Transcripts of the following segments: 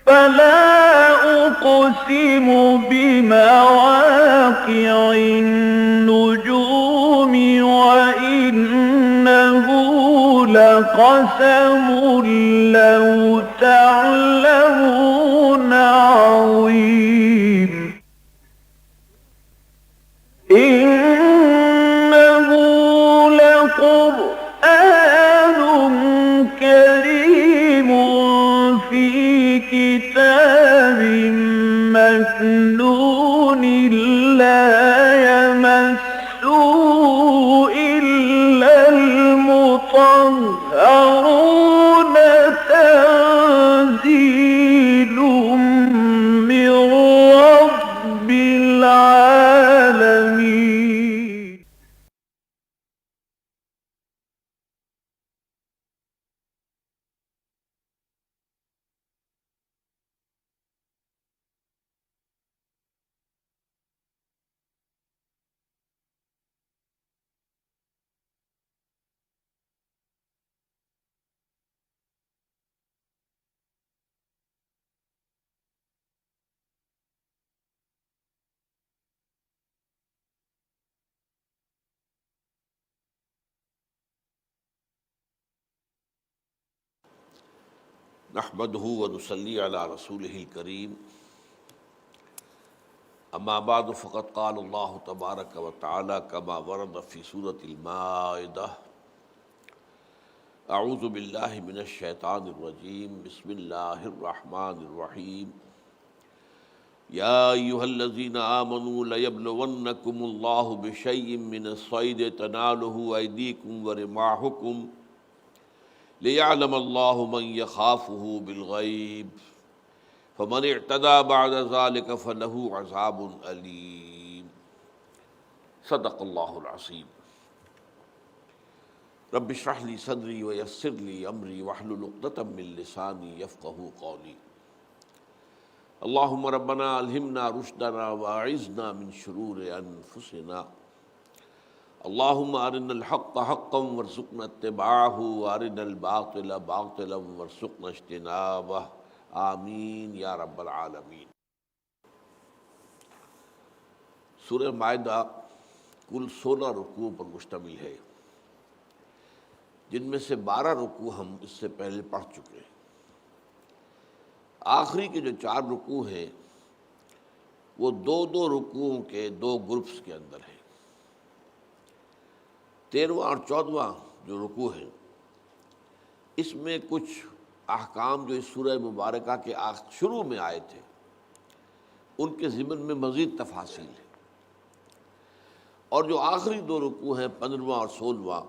فلا أقسم بمواقع النجوم وإنه لقسم لو تعلمون عظيم إنه لقرآن كريم في كتاب مكنون لا يمسه إلا المطهرون تنزيل من رب العالمين. نحمده ونصلي على رسوله الكريم اما بعد فقد قال الله تبارك وتعالى كما ورد في سورة المائدة اعوذ بالله من الشيطان الرجيم بسم الله الرحمن الرحيم يا ايها الذين آمنوا ليبلونكم الله بشيء من الصيد تناله ايديكم ورماحكم ليعلم الله من يخافه بالغيب فمن اعتدى بعد ذلك فله عذاب أليم صدق الله العظيم رب اشرح لي صدري ويسر لي أمري واحلل عقدة من لساني يفقهوا قولي اللهم ربنا ألهمنا رشدنا وأعذنا من شرور أنفسنا اللهم أرنا الحق حقا وارزقنا اتباعه وأرنا الباطل باطلا وارزقنا اجتنابه آمین یا رب العالمین۔ سورہ مائدہ کل 16 رکوع پر مشتمل ہے، جن میں سے 12 رکوع ہم اس سے پہلے پڑھ چکے ہیں۔ آخری کے جو 4 رکوع ہیں وہ دو رکوعوں کے 2 گروپس کے اندر ہیں۔ 13واں اور 14واں جو رکوع ہیں اس میں کچھ احکام جو اس سورہ مبارکہ کے شروع میں آئے تھے ان کے ضمن میں مزید تفاصیل ہے، اور جو آخری 2 رکوع ہیں 15واں اور 16واں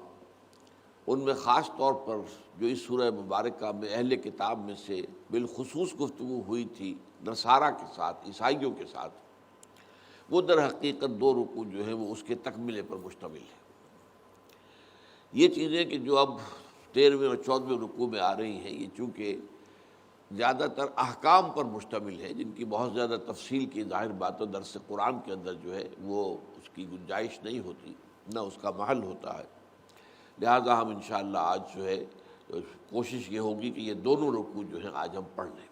ان میں خاص طور پر جو اس سورہ مبارکہ میں اہل کتاب میں سے بالخصوص گفتگو ہوئی تھی نصارہ کے ساتھ، عیسائیوں کے ساتھ، وہ در حقیقت 2 رکوع جو ہیں وہ اس کے تکملے پر مشتمل ہے۔ یہ چیزیں کہ جو اب 13ویں اور 14ویں رکوع میں آ رہی ہیں، یہ چونکہ زیادہ تر احکام پر مشتمل ہے جن کی بہت زیادہ تفصیل کی ظاہر بات و درس قرآن کے اندر جو ہے وہ اس کی گنجائش نہیں ہوتی، نہ اس کا محل ہوتا ہے، لہٰذا ہم انشاءاللہ آج جو ہے کوشش یہ ہوگی کہ یہ دونوں رکوع جو ہیں آج ہم پڑھ لیں۔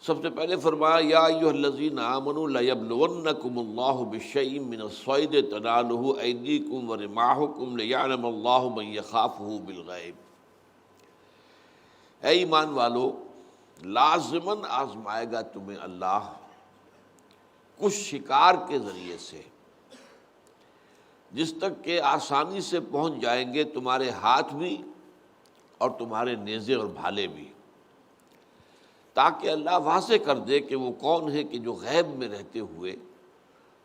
سب سے پہلے فرمایا یا ایھا الذین آمنوا لیبلونکم اللہ بشیء من الصید تنالہ ایدیکم ورماحکم لیعلم اللہ من یخافہ بالغیب۔ اے ایمان والو، لازماً آزمائے گا تمہیں اللہ کچھ شکار کے ذریعے سے، جس تک کہ آسانی سے پہنچ جائیں گے تمہارے ہاتھ بھی اور تمہارے نیزے اور بھالے بھی، تاکہ اللہ واضح کر دے کہ وہ کون ہے کہ جو غیب میں رہتے ہوئے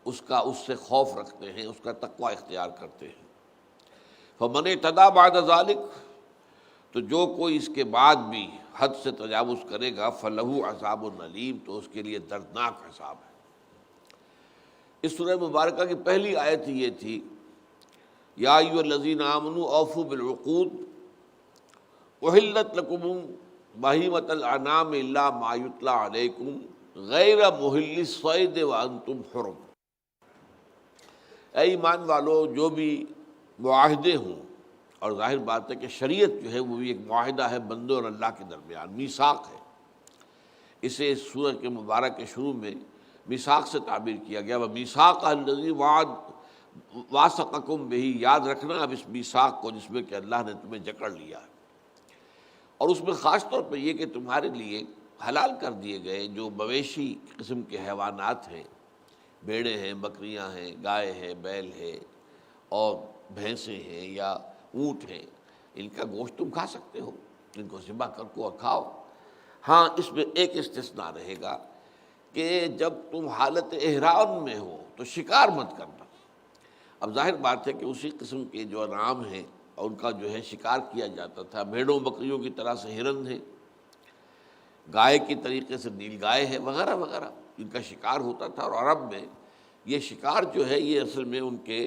اس سے خوف رکھتے ہیں، اس کا تقوی اختیار کرتے ہیں۔ فمن اعتدی بعد ذلک، تو جو کوئی اس کے بعد بھی حد سے تجاوز کرے گا فلہ عذاب علیم، تو اس کے لیے دردناک عذاب ہے۔ اس سورہ مبارکہ کی پہلی آیت یہ تھی یا ایھا الذین آمنوا اوفوا بالعقود احلت لکم بہیمۃ الانعام الا ما یتلی علیکم غیر محل الصید وانتم حرم۔ اے ایمان والو، جو بھی معاہدے ہوں، اور ظاہر بات ہے کہ شریعت جو ہے وہ بھی ایک معاہدہ ہے بندوں اور اللہ کے درمیان، میثاق ہے، اسے اس سورہ کے مبارک کے شروع میں میثاق سے تعبیر کیا گیا، وَمِیثَاقَ الَّذِی وَاثَقَکُم بِہِ، یاد رکھنا اب اس میثاق کو جس میں کہ اللہ نے تمہیں جکڑ لیا ہے، اور اس میں خاص طور پہ یہ کہ تمہارے لیے حلال کر دیے گئے جو مویشی قسم کے حیوانات ہیں، بھیڑیں ہیں، بکریاں ہیں، گائے ہیں، بیل ہے اور بھینسیں ہیں یا اونٹ ہیں، ان کا گوشت تم کھا سکتے ہو، ان کو ذبح کر کو کھاؤ۔ ہاں اس میں ایک استثناء رہے گا کہ جب تم حالت احرام میں ہو تو شکار مت کرنا۔ اب ظاہر بات ہے کہ اسی قسم کے جو انعام ہیں اور ان کا جو ہے شکار کیا جاتا تھا، بھیڑوں بکریوں کی طرح سے ہرن ہے، گائے کی طریقے سے نیل گائے ہے وغیرہ وغیرہ، ان کا شکار ہوتا تھا۔ اور عرب میں یہ شکار جو ہے یہ اصل میں ان کے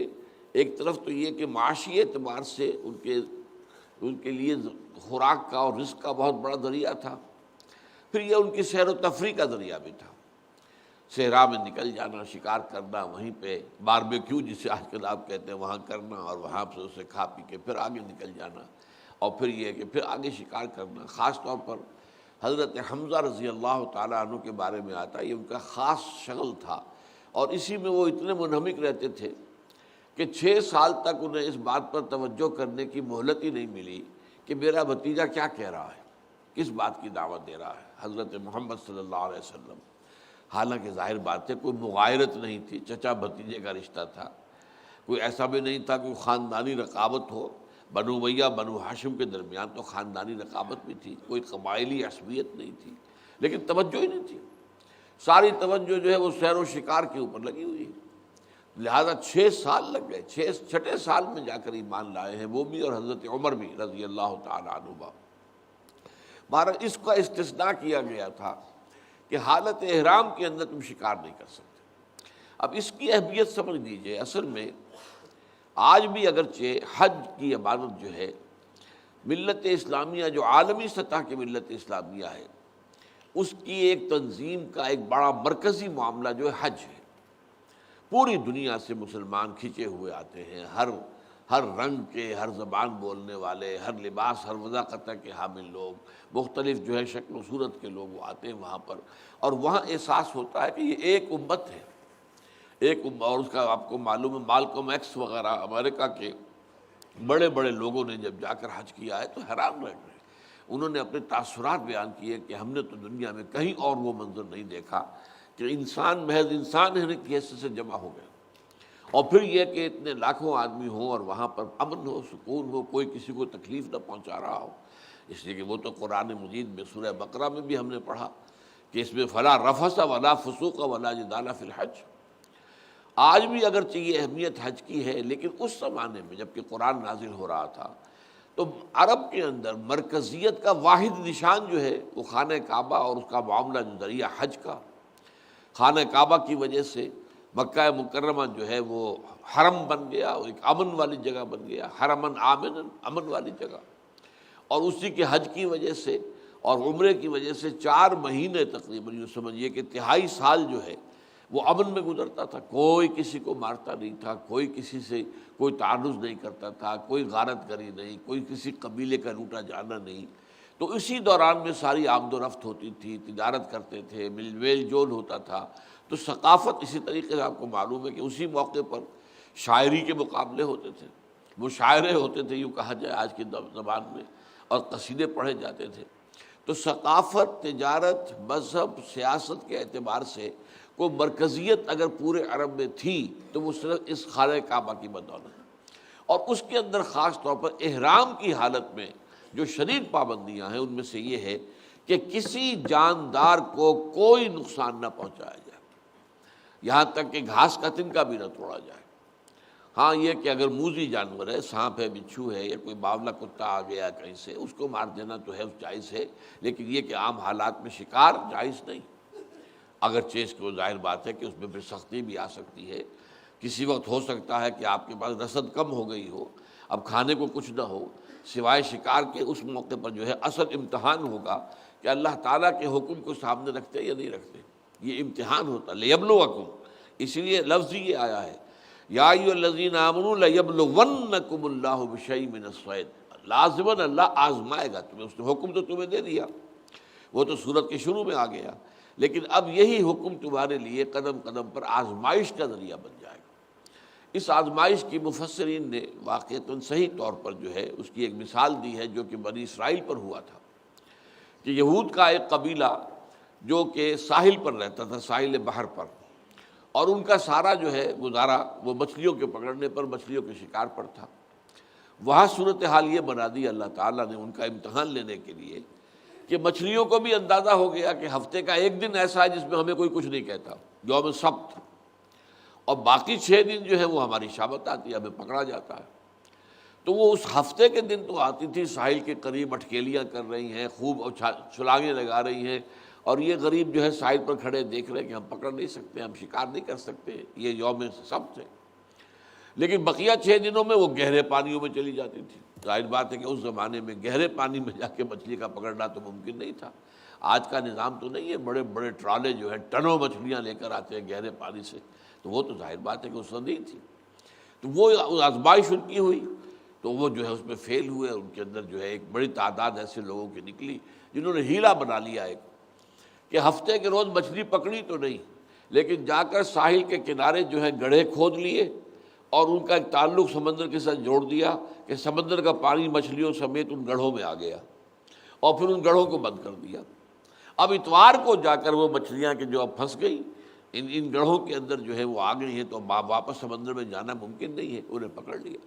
ایک طرف تو یہ کہ معاشی اعتبار سے ان کے لیے خوراک کا اور رزق کا بہت بڑا ذریعہ تھا، پھر یہ ان کی سیر و تفریح کا ذریعہ بھی تھا، صحرا میں نکل جانا، شکار کرنا، وہیں پہ باربیکیو جسے آج کل آپ کہتے ہیں وہاں کرنا، اور وہاں سے اسے کھا پی کے پھر آگے نکل جانا، اور پھر یہ کہ پھر آگے شکار کرنا۔ خاص طور پر حضرت حمزہ رضی اللہ تعالیٰ عنہ کے بارے میں آتا ہے، یہ ان کا خاص شغل تھا، اور اسی میں وہ اتنے منہمک رہتے تھے کہ 6 سال تک انہیں اس بات پر توجہ کرنے کی مہلت ہی نہیں ملی کہ میرا بھتیجا کیا کہہ رہا ہے، کس بات کی دعوت دے رہا ہے حضرت محمد صلی اللہ علیہ وسلم۔ حالانکہ ظاہر بات ہے کوئی مغایرت نہیں تھی، چچا بھتیجے کا رشتہ تھا، کوئی ایسا بھی نہیں تھا کہ خاندانی رقابت ہو، بنو امیہ بنو ہاشم کے درمیان تو خاندانی رقابت بھی تھی، کوئی قبائلی عصبیت نہیں تھی، لیکن توجہ ہی نہیں تھی، ساری توجہ جو ہے وہ سیر و شکار کے اوپر لگی ہوئی ہے۔ لہذا 6 سال لگ گئے، 6 سال میں جا کر ایمان لائے ہیں وہ بھی اور حضرت عمر بھی رضی اللہ تعالیٰ عنہ۔ بہرحال اس کا استثناء کیا گیا تھا کہ حالت احرام کے اندر تم شکار نہیں کر سکتے۔ اب اس کی اہمیت سمجھ لیجئے، اصل میں آج بھی اگرچہ حج کی عبادت جو ہے ملت اسلامیہ، جو عالمی سطح کی ملت اسلامیہ ہے، اس کی ایک تنظیم کا ایک بڑا مرکزی معاملہ جو ہے حج ہے۔ پوری دنیا سے مسلمان کھنچے ہوئے آتے ہیں، ہر رنگ کے، ہر زبان بولنے والے، ہر لباس، ہر وضاقت کے حامل لوگ، مختلف جو ہے شکل و صورت کے لوگ وہ آتے ہیں وہاں پر، اور وہاں احساس ہوتا ہے کہ یہ ایک امت ہے، اور اس کا آپ کو معلوم ہے مالکم ایکس وغیرہ امریکہ کے بڑے بڑے لوگوں نے جب جا کر حج کیا ہے تو حیران رہ گئے، انہوں نے اپنے تاثرات بیان کیے کہ ہم نے تو دنیا میں کہیں اور وہ منظر نہیں دیکھا کہ انسان محض انسان ہونے کی حیثیت سے جمع ہو گئے، اور پھر یہ کہ اتنے لاکھوں آدمی ہوں اور وہاں پر امن ہو، سکون ہو، کوئی کسی کو تکلیف نہ پہنچا رہا ہو۔ اس لیے کہ وہ تو قرآن مجید میں سورہ بقرہ میں بھی ہم نے پڑھا کہ اس میں فلا رفث ولا فسوق ولا جدال فی الحج۔ آج بھی اگرچہ یہ اہمیت حج کی ہے، لیکن اس زمانے میں جب کہ قرآن نازل ہو رہا تھا تو عرب کے اندر مرکزیت کا واحد نشان جو ہے وہ خانہ کعبہ اور اس کا معاملہ جو ذریعہ حج کا، خانہ کعبہ کی وجہ سے مکہ مکرمہ جو ہے وہ حرم بن گیا، ایک امن والی جگہ بن گیا، حرمن آمن، امن والی جگہ، اور اسی کے حج کی وجہ سے اور عمرے کی وجہ سے 4 مہینے تقریباً یوں سمجھیے کہ 3.5 سال جو ہے وہ امن میں گزرتا تھا، کوئی کسی کو مارتا نہیں تھا، کوئی کسی سے کوئی تعرض نہیں کرتا تھا، کوئی غارت گری نہیں، کوئی کسی قبیلے کا لوٹا جانا نہیں۔ تو اسی دوران میں ساری آمد و رفت ہوتی تھی، تجارت کرتے تھے، میل جول ہوتا تھا، تو ثقافت اسی طریقے سے آپ کو معلوم ہے کہ اسی موقع پر شاعری کے مقابلے ہوتے تھے، مشاعرے ہوتے تھے یوں کہا جائے آج کی زبان میں، اور قصیدے پڑھے جاتے تھے۔ تو ثقافت، تجارت، مذہب، سیاست کے اعتبار سے کوئی مرکزیت اگر پورے عرب میں تھی تو وہ صرف اس خانہ کعبہ کی بدولت، اور اس کے اندر خاص طور پر احرام کی حالت میں جو شدید پابندیاں ہیں ان میں سے یہ ہے کہ کسی جاندار کو کوئی نقصان نہ پہنچایا جائے، یہاں تک کہ گھاس کا تنکا بھی نہ توڑا جائے۔ ہاں یہ کہ اگر موذی جانور ہے، سانپ ہے، بچھو ہے، یا کوئی باولا کتا آ گیا کہیں سے، اس کو مار دینا تو ہے جائز ہے، لیکن یہ کہ عام حالات میں شکار جائز نہیں، اگرچہ اس کو ظاہر بات ہے کہ اس میں پھر سختی بھی آ سکتی ہے، کسی وقت ہو سکتا ہے کہ آپ کے پاس رسد کم ہو گئی ہو، اب کھانے کو کچھ نہ ہو سوائے شکار کے، اس موقع پر جو ہے اصل امتحان ہوگا کہ اللہ تعالیٰ کے حکم کو سامنے رکھتے یا نہیں رکھتے، یہ امتحان ہوتا لیبلوکم، اس لیے لفظ یہ آیا ہے یا ایھا الذین آمنوا لیبلونکم اللہ بشیء من الصید، لازماً اللہ آزمائے گا تمہیں، اس نے حکم تو تمہیں دے دیا، وہ تو سورت کے شروع میں آ گیا، لیکن اب یہی حکم تمہارے لیے قدم قدم پر آزمائش کا ذریعہ بن جائے گا۔ اس آزمائش کی مفسرین نے واقعتاً صحیح طور پر جو ہے اس کی ایک مثال دی ہے، جو کہ بنی اسرائیل پر ہوا تھا، کہ یہود کا ایک قبیلہ جو کہ ساحل پر رہتا تھا، ساحل بحر پر، اور ان کا سارا جو ہے گزارا وہ مچھلیوں کے پکڑنے پر، مچھلیوں کے شکار پر تھا۔ وہاں صورتحال یہ بنا دی اللہ تعالیٰ نے ان کا امتحان لینے کے لیے کہ مچھلیوں کو بھی اندازہ ہو گیا کہ ہفتے کا ایک دن ایسا ہے جس میں ہمیں کوئی کچھ نہیں کہتا، یوم سبت، اور باقی 6 دن جو ہے وہ ہماری شامت آتی ہے، ہمیں پکڑا جاتا ہے۔ تو وہ اس ہفتے کے دن تو آتی تھی، ساحل کے قریب اٹکیلیاں کر رہی ہیں، خوب چھلانگیں لگا رہی ہیں، اور یہ غریب جو ہے ساحل پر کھڑے دیکھ رہے ہیں کہ ہم پکڑ نہیں سکتے، ہم شکار نہیں کر سکتے، یہ یوم سبت ہے۔ لیکن بقیہ 6 دنوں میں وہ گہرے پانیوں میں چلی جاتی تھی۔ ظاہر بات ہے کہ اس زمانے میں گہرے پانی میں جا کے مچھلی کا پکڑنا تو ممکن نہیں تھا۔ آج کا نظام تو نہیں ہے، بڑے بڑے ٹرالے جو ہیں ٹنوں مچھلیاں لے کر آتے ہیں گہرے پانی سے، تو وہ تو ظاہر بات ہے کہ اس وقت نہیں تھی۔ تو وہ آزمائش ان کی ہوئی، تو وہ جو ہے اس میں فیل ہوئے، ان کے اندر جو ہے ایک بڑی تعداد ایسے لوگوں کی نکلی جنہوں نے ہیلا بنا لیا ایک، کہ ہفتے کے روز مچھلی پکڑی تو نہیں، لیکن جا کر ساحل کے کنارے جو ہے گڑھے کھود لیے، اور ان کا ایک تعلق سمندر کے ساتھ جوڑ دیا کہ سمندر کا پانی مچھلیوں سمیت ان گڑھوں میں آ گیا، اور پھر ان گڑھوں کو بند کر دیا۔ اب اتوار کو جا کر وہ مچھلیاں کہ جو اب پھنس گئی ان گڑھوں کے اندر جو ہے وہ آ گئی ہیں، تو واپس سمندر میں جانا ممکن نہیں ہے، انہیں پکڑ لیا۔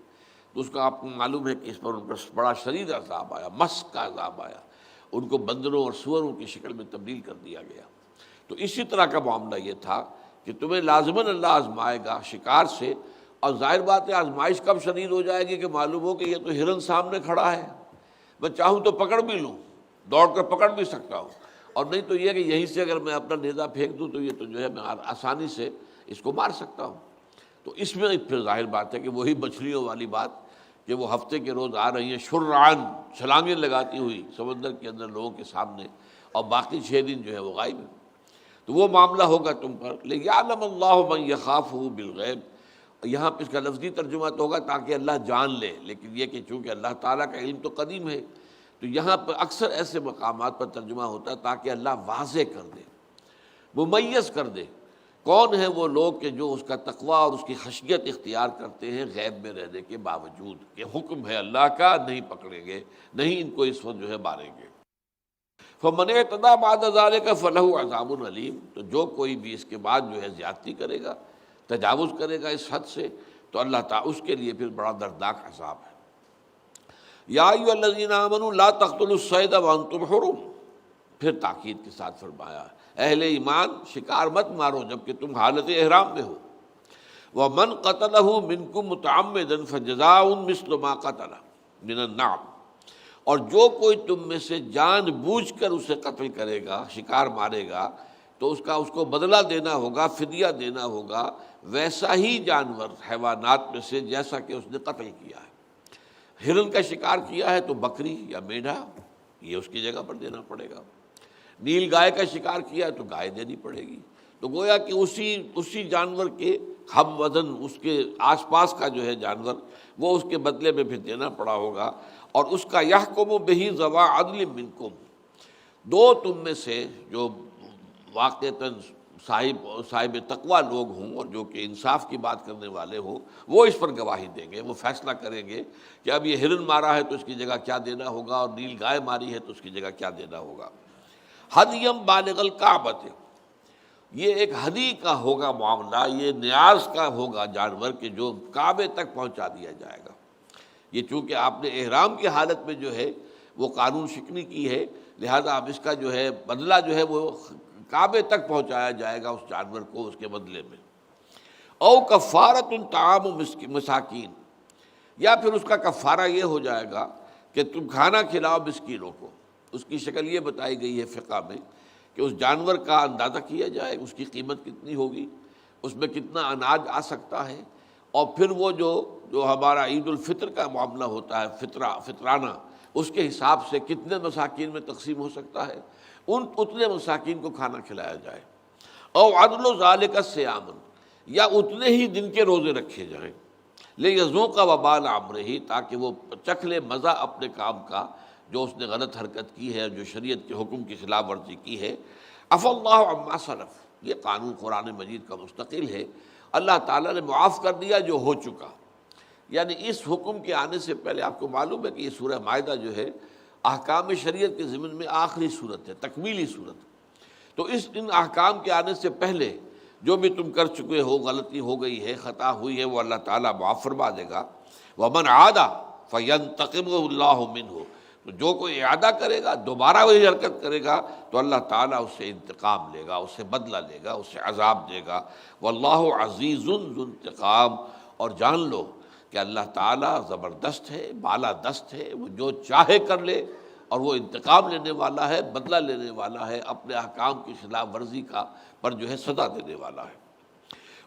تو اس کا آپ کو معلوم ہے کہ اس پر ان پر بڑا شدید عذاب آیا، مسک کا عذاب آیا، ان کو بندروں اور سوروں کی شکل میں تبدیل کر دیا گیا۔ تو اسی طرح کا معاملہ یہ تھا کہ تمہیں لازماً اللہ آزمائے گا شکار سے، اور ظاہر بات ہے آزمائش کب شدید ہو جائے گی کہ معلوم ہو کہ یہ تو ہرن سامنے کھڑا ہے، میں چاہوں تو پکڑ بھی لوں، دوڑ کر پکڑ بھی سکتا ہوں، اور نہیں تو یہ کہ یہیں سے اگر میں اپنا نیزہ پھینک دوں تو یہ تو جو ہے میں آسانی سے اس کو مار سکتا ہوں۔ تو اس میں پھر ظاہر بات ہے کہ وہی مچھلیوں والی بات کہ وہ ہفتے کے روز آ رہی ہیں شرعاً، چھلانگیں لگاتی ہوئی سمندر کے اندر لوگوں کے سامنے، اور باقی 6 دن جو ہے وہ غائب ہیں۔ تو وہ معاملہ ہوگا تم پر، لِيَعْلَمَ اللَّهُ مَن يَخَافُهُ بِالْغَيْبِ، یہاں پہ اس کا لفظی ترجمہ تو ہوگا تاکہ اللہ جان لے، لیکن یہ کہ چونکہ اللہ تعالیٰ کا علم تو قدیم ہے، تو یہاں پر اکثر ایسے مقامات پر ترجمہ ہوتا ہے تاکہ اللہ واضح کر دے، ممیز کر دے کون ہیں وہ لوگ کہ جو اس کا تقویٰ اور اس کی خشیت اختیار کرتے ہیں غیب میں رہنے کے باوجود، کہ حکم ہے اللہ کا، نہیں پکڑیں گے، نہیں ان کو اس وقت جو ہے ماریں گے۔ فَمَنِ اعْتَدَىٰ بَعْدَ ذَٰلِكَ فَلَهُ عَذَابٌ أَلِيمٌ، تو جو کوئی بھی اس کے بعد جو ہے زیادتی کرے گا، تجاوز کرے گا اس حد سے، تو اللہ تعالیٰ اس کے لیے پھر بڑا دردناک عذاب ہے۔ یا ایھا الذین آمنوا لا تقتلوا الصید وانتم حرم، پھر تاکید کے ساتھ فرمایا اہل ایمان شکار مت مارو جبکہ تم حالت احرام میں ہو۔ ومن قتلہ منکم متعمدا فجزاء مثل ما قتل من النعم، اور جو کوئی تم میں سے جان بوجھ کر اسے قتل کرے گا، شکار مارے گا، تو اس کو بدلہ دینا ہوگا، فدیہ دینا ہوگا ویسا ہی جانور حیوانات میں سے جیسا کہ اس نے قتل کیا ہے۔ ہرن کا شکار کیا ہے تو بکری یا میڈھا یہ اس کی جگہ پر دینا پڑے گا، نیل گائے کا شکار کیا ہے تو گائے دینی پڑے گی۔ تو گویا کہ اسی جانور کے ہم وزن اس کے آس پاس کا جو ہے جانور وہ اس کے بدلے میں پھر دینا پڑا ہوگا۔ اور اس کا یحکم بہ ذوی عدل منکم، دو تم میں سے جو واقعتاً صاحب تقویٰ لوگ ہوں اور جو کہ انصاف کی بات کرنے والے ہوں، وہ اس پر گواہی دیں گے، وہ فیصلہ کریں گے کہ اب یہ ہرن مارا ہے تو اس کی جگہ کیا دینا ہوگا، اور نیل گائے ماری ہے تو اس کی جگہ کیا دینا ہوگا۔ ہدیم بالغ الکعبۃ، یہ ایک ہدی کا ہوگا معاملہ، یہ نیاز کا ہوگا جانور کہ جو کعبے تک پہنچا دیا جائے گا۔ یہ چونکہ آپ نے احرام کی حالت میں جو ہے وہ قانون شکنی کی ہے، لہذا اب اس کا جو ہے بدلہ جو ہے وہ کعبے تک پہنچایا جائے گا اس جانور کو اس کے بدلے میں۔ او کفارۃ طعام مساکین، یا پھر اس کا کفارہ یہ ہو جائے گا کہ تم کھانا کھلاؤ مسکینوں کو۔ اس کی شکل یہ بتائی گئی ہے فقہ میں کہ اس جانور کا اندازہ کیا جائے، اس کی قیمت کتنی ہوگی، اس میں کتنا اناج آ سکتا ہے، اور پھر وہ جو ہمارا عید الفطر کا معاملہ ہوتا ہے فطرانہ، اس کے حساب سے کتنے مساکین میں تقسیم ہو سکتا ہے، اتنے مساکین کو کھانا کھلایا جائے۔ او عدل ذالک الصیام، یا اتنے ہی دن کے روزے رکھے جائیں، لیذوق وبال امرہ، تاکہ وہ چکھ لے مزہ اپنے کام کا، جو اس نے غلط حرکت کی ہے، جو شریعت کے حکم کی خلاف ورزی کی ہے۔ عفا اللہ عما سلف، یہ قانون قرآن مجید کا مستقل ہے، اللہ تعالیٰ نے معاف کر دیا جو ہو چکا۔ یعنی اس حکم کے آنے سے پہلے آپ کو معلوم ہے کہ یہ سورہ مائدہ جو ہے احکام شریعت کے ضمن میں آخری صورت ہے، تکمیلی صورت۔ تو ان احکام کے آنے سے پہلے جو بھی تم کر چکے ہو، غلطی ہو گئی ہے، خطا ہوئی ہے، وہ اللہ تعالیٰ معاف فرما دے گا۔ وَمَنْ عَادَ فَيَنْتَقِمُهُ اللَّهُ مِنْهُ، تو جو کوئی اعادہ کرے گا، دوبارہ وہی حرکت کرے گا، تو اللہ تعالیٰ اس سے انتقام لے گا، اس سے بدلہ لے گا، اس سے عذاب دے گا۔ وَاللَّهُ عَزِيزٌ ذُو انتقام، اور جان لو کہ اللہ تعالیٰ زبردست ہے، بالا دست ہے، وہ جو چاہے کر لے، اور وہ انتقام لینے والا ہے، بدلہ لینے والا ہے، اپنے احکام کی خلاف ورزی کا پر جو ہے سزا دینے والا ہے۔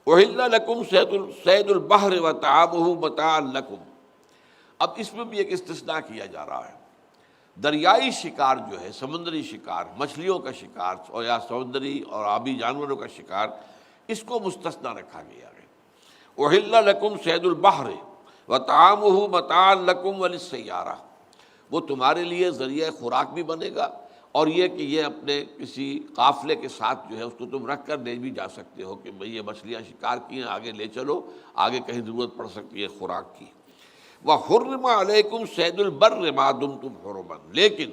وَأُحِلَّ لَكُمْ صَيْدُ الْبَحْرِ وَطَعَامُهُ مَتَاعًا لَكُمْ، اب اس میں بھی ایک استثناء کیا جا رہا ہے۔ دریائی شکار جو ہے، سمندری شکار، مچھلیوں کا شکار اور یا سمندری اور آبی جانوروں کا شکار، اس کو مستثنیٰ رکھا گیا ہے۔ احل لکم صید البحر وطعامہ متاعا لکم وللسیارہ، وہ تمہارے لیے ذریعہ خوراک بھی بنے گا، اور یہ کہ یہ اپنے کسی قافلے کے ساتھ جو ہے اس کو تم رکھ کر لے بھی جا سکتے ہو کہ بھئی یہ مچھلیاں شکار کی ہیں، آگے لے چلو، آگے کہیں ضرورت پڑ سکتی ہے خوراک کی۔ وَحُرِّمَ عَلَيْكُمْ صَيْدُ الْبَرِّ مَا دُمْتُمْ حُرُمًا، لیکن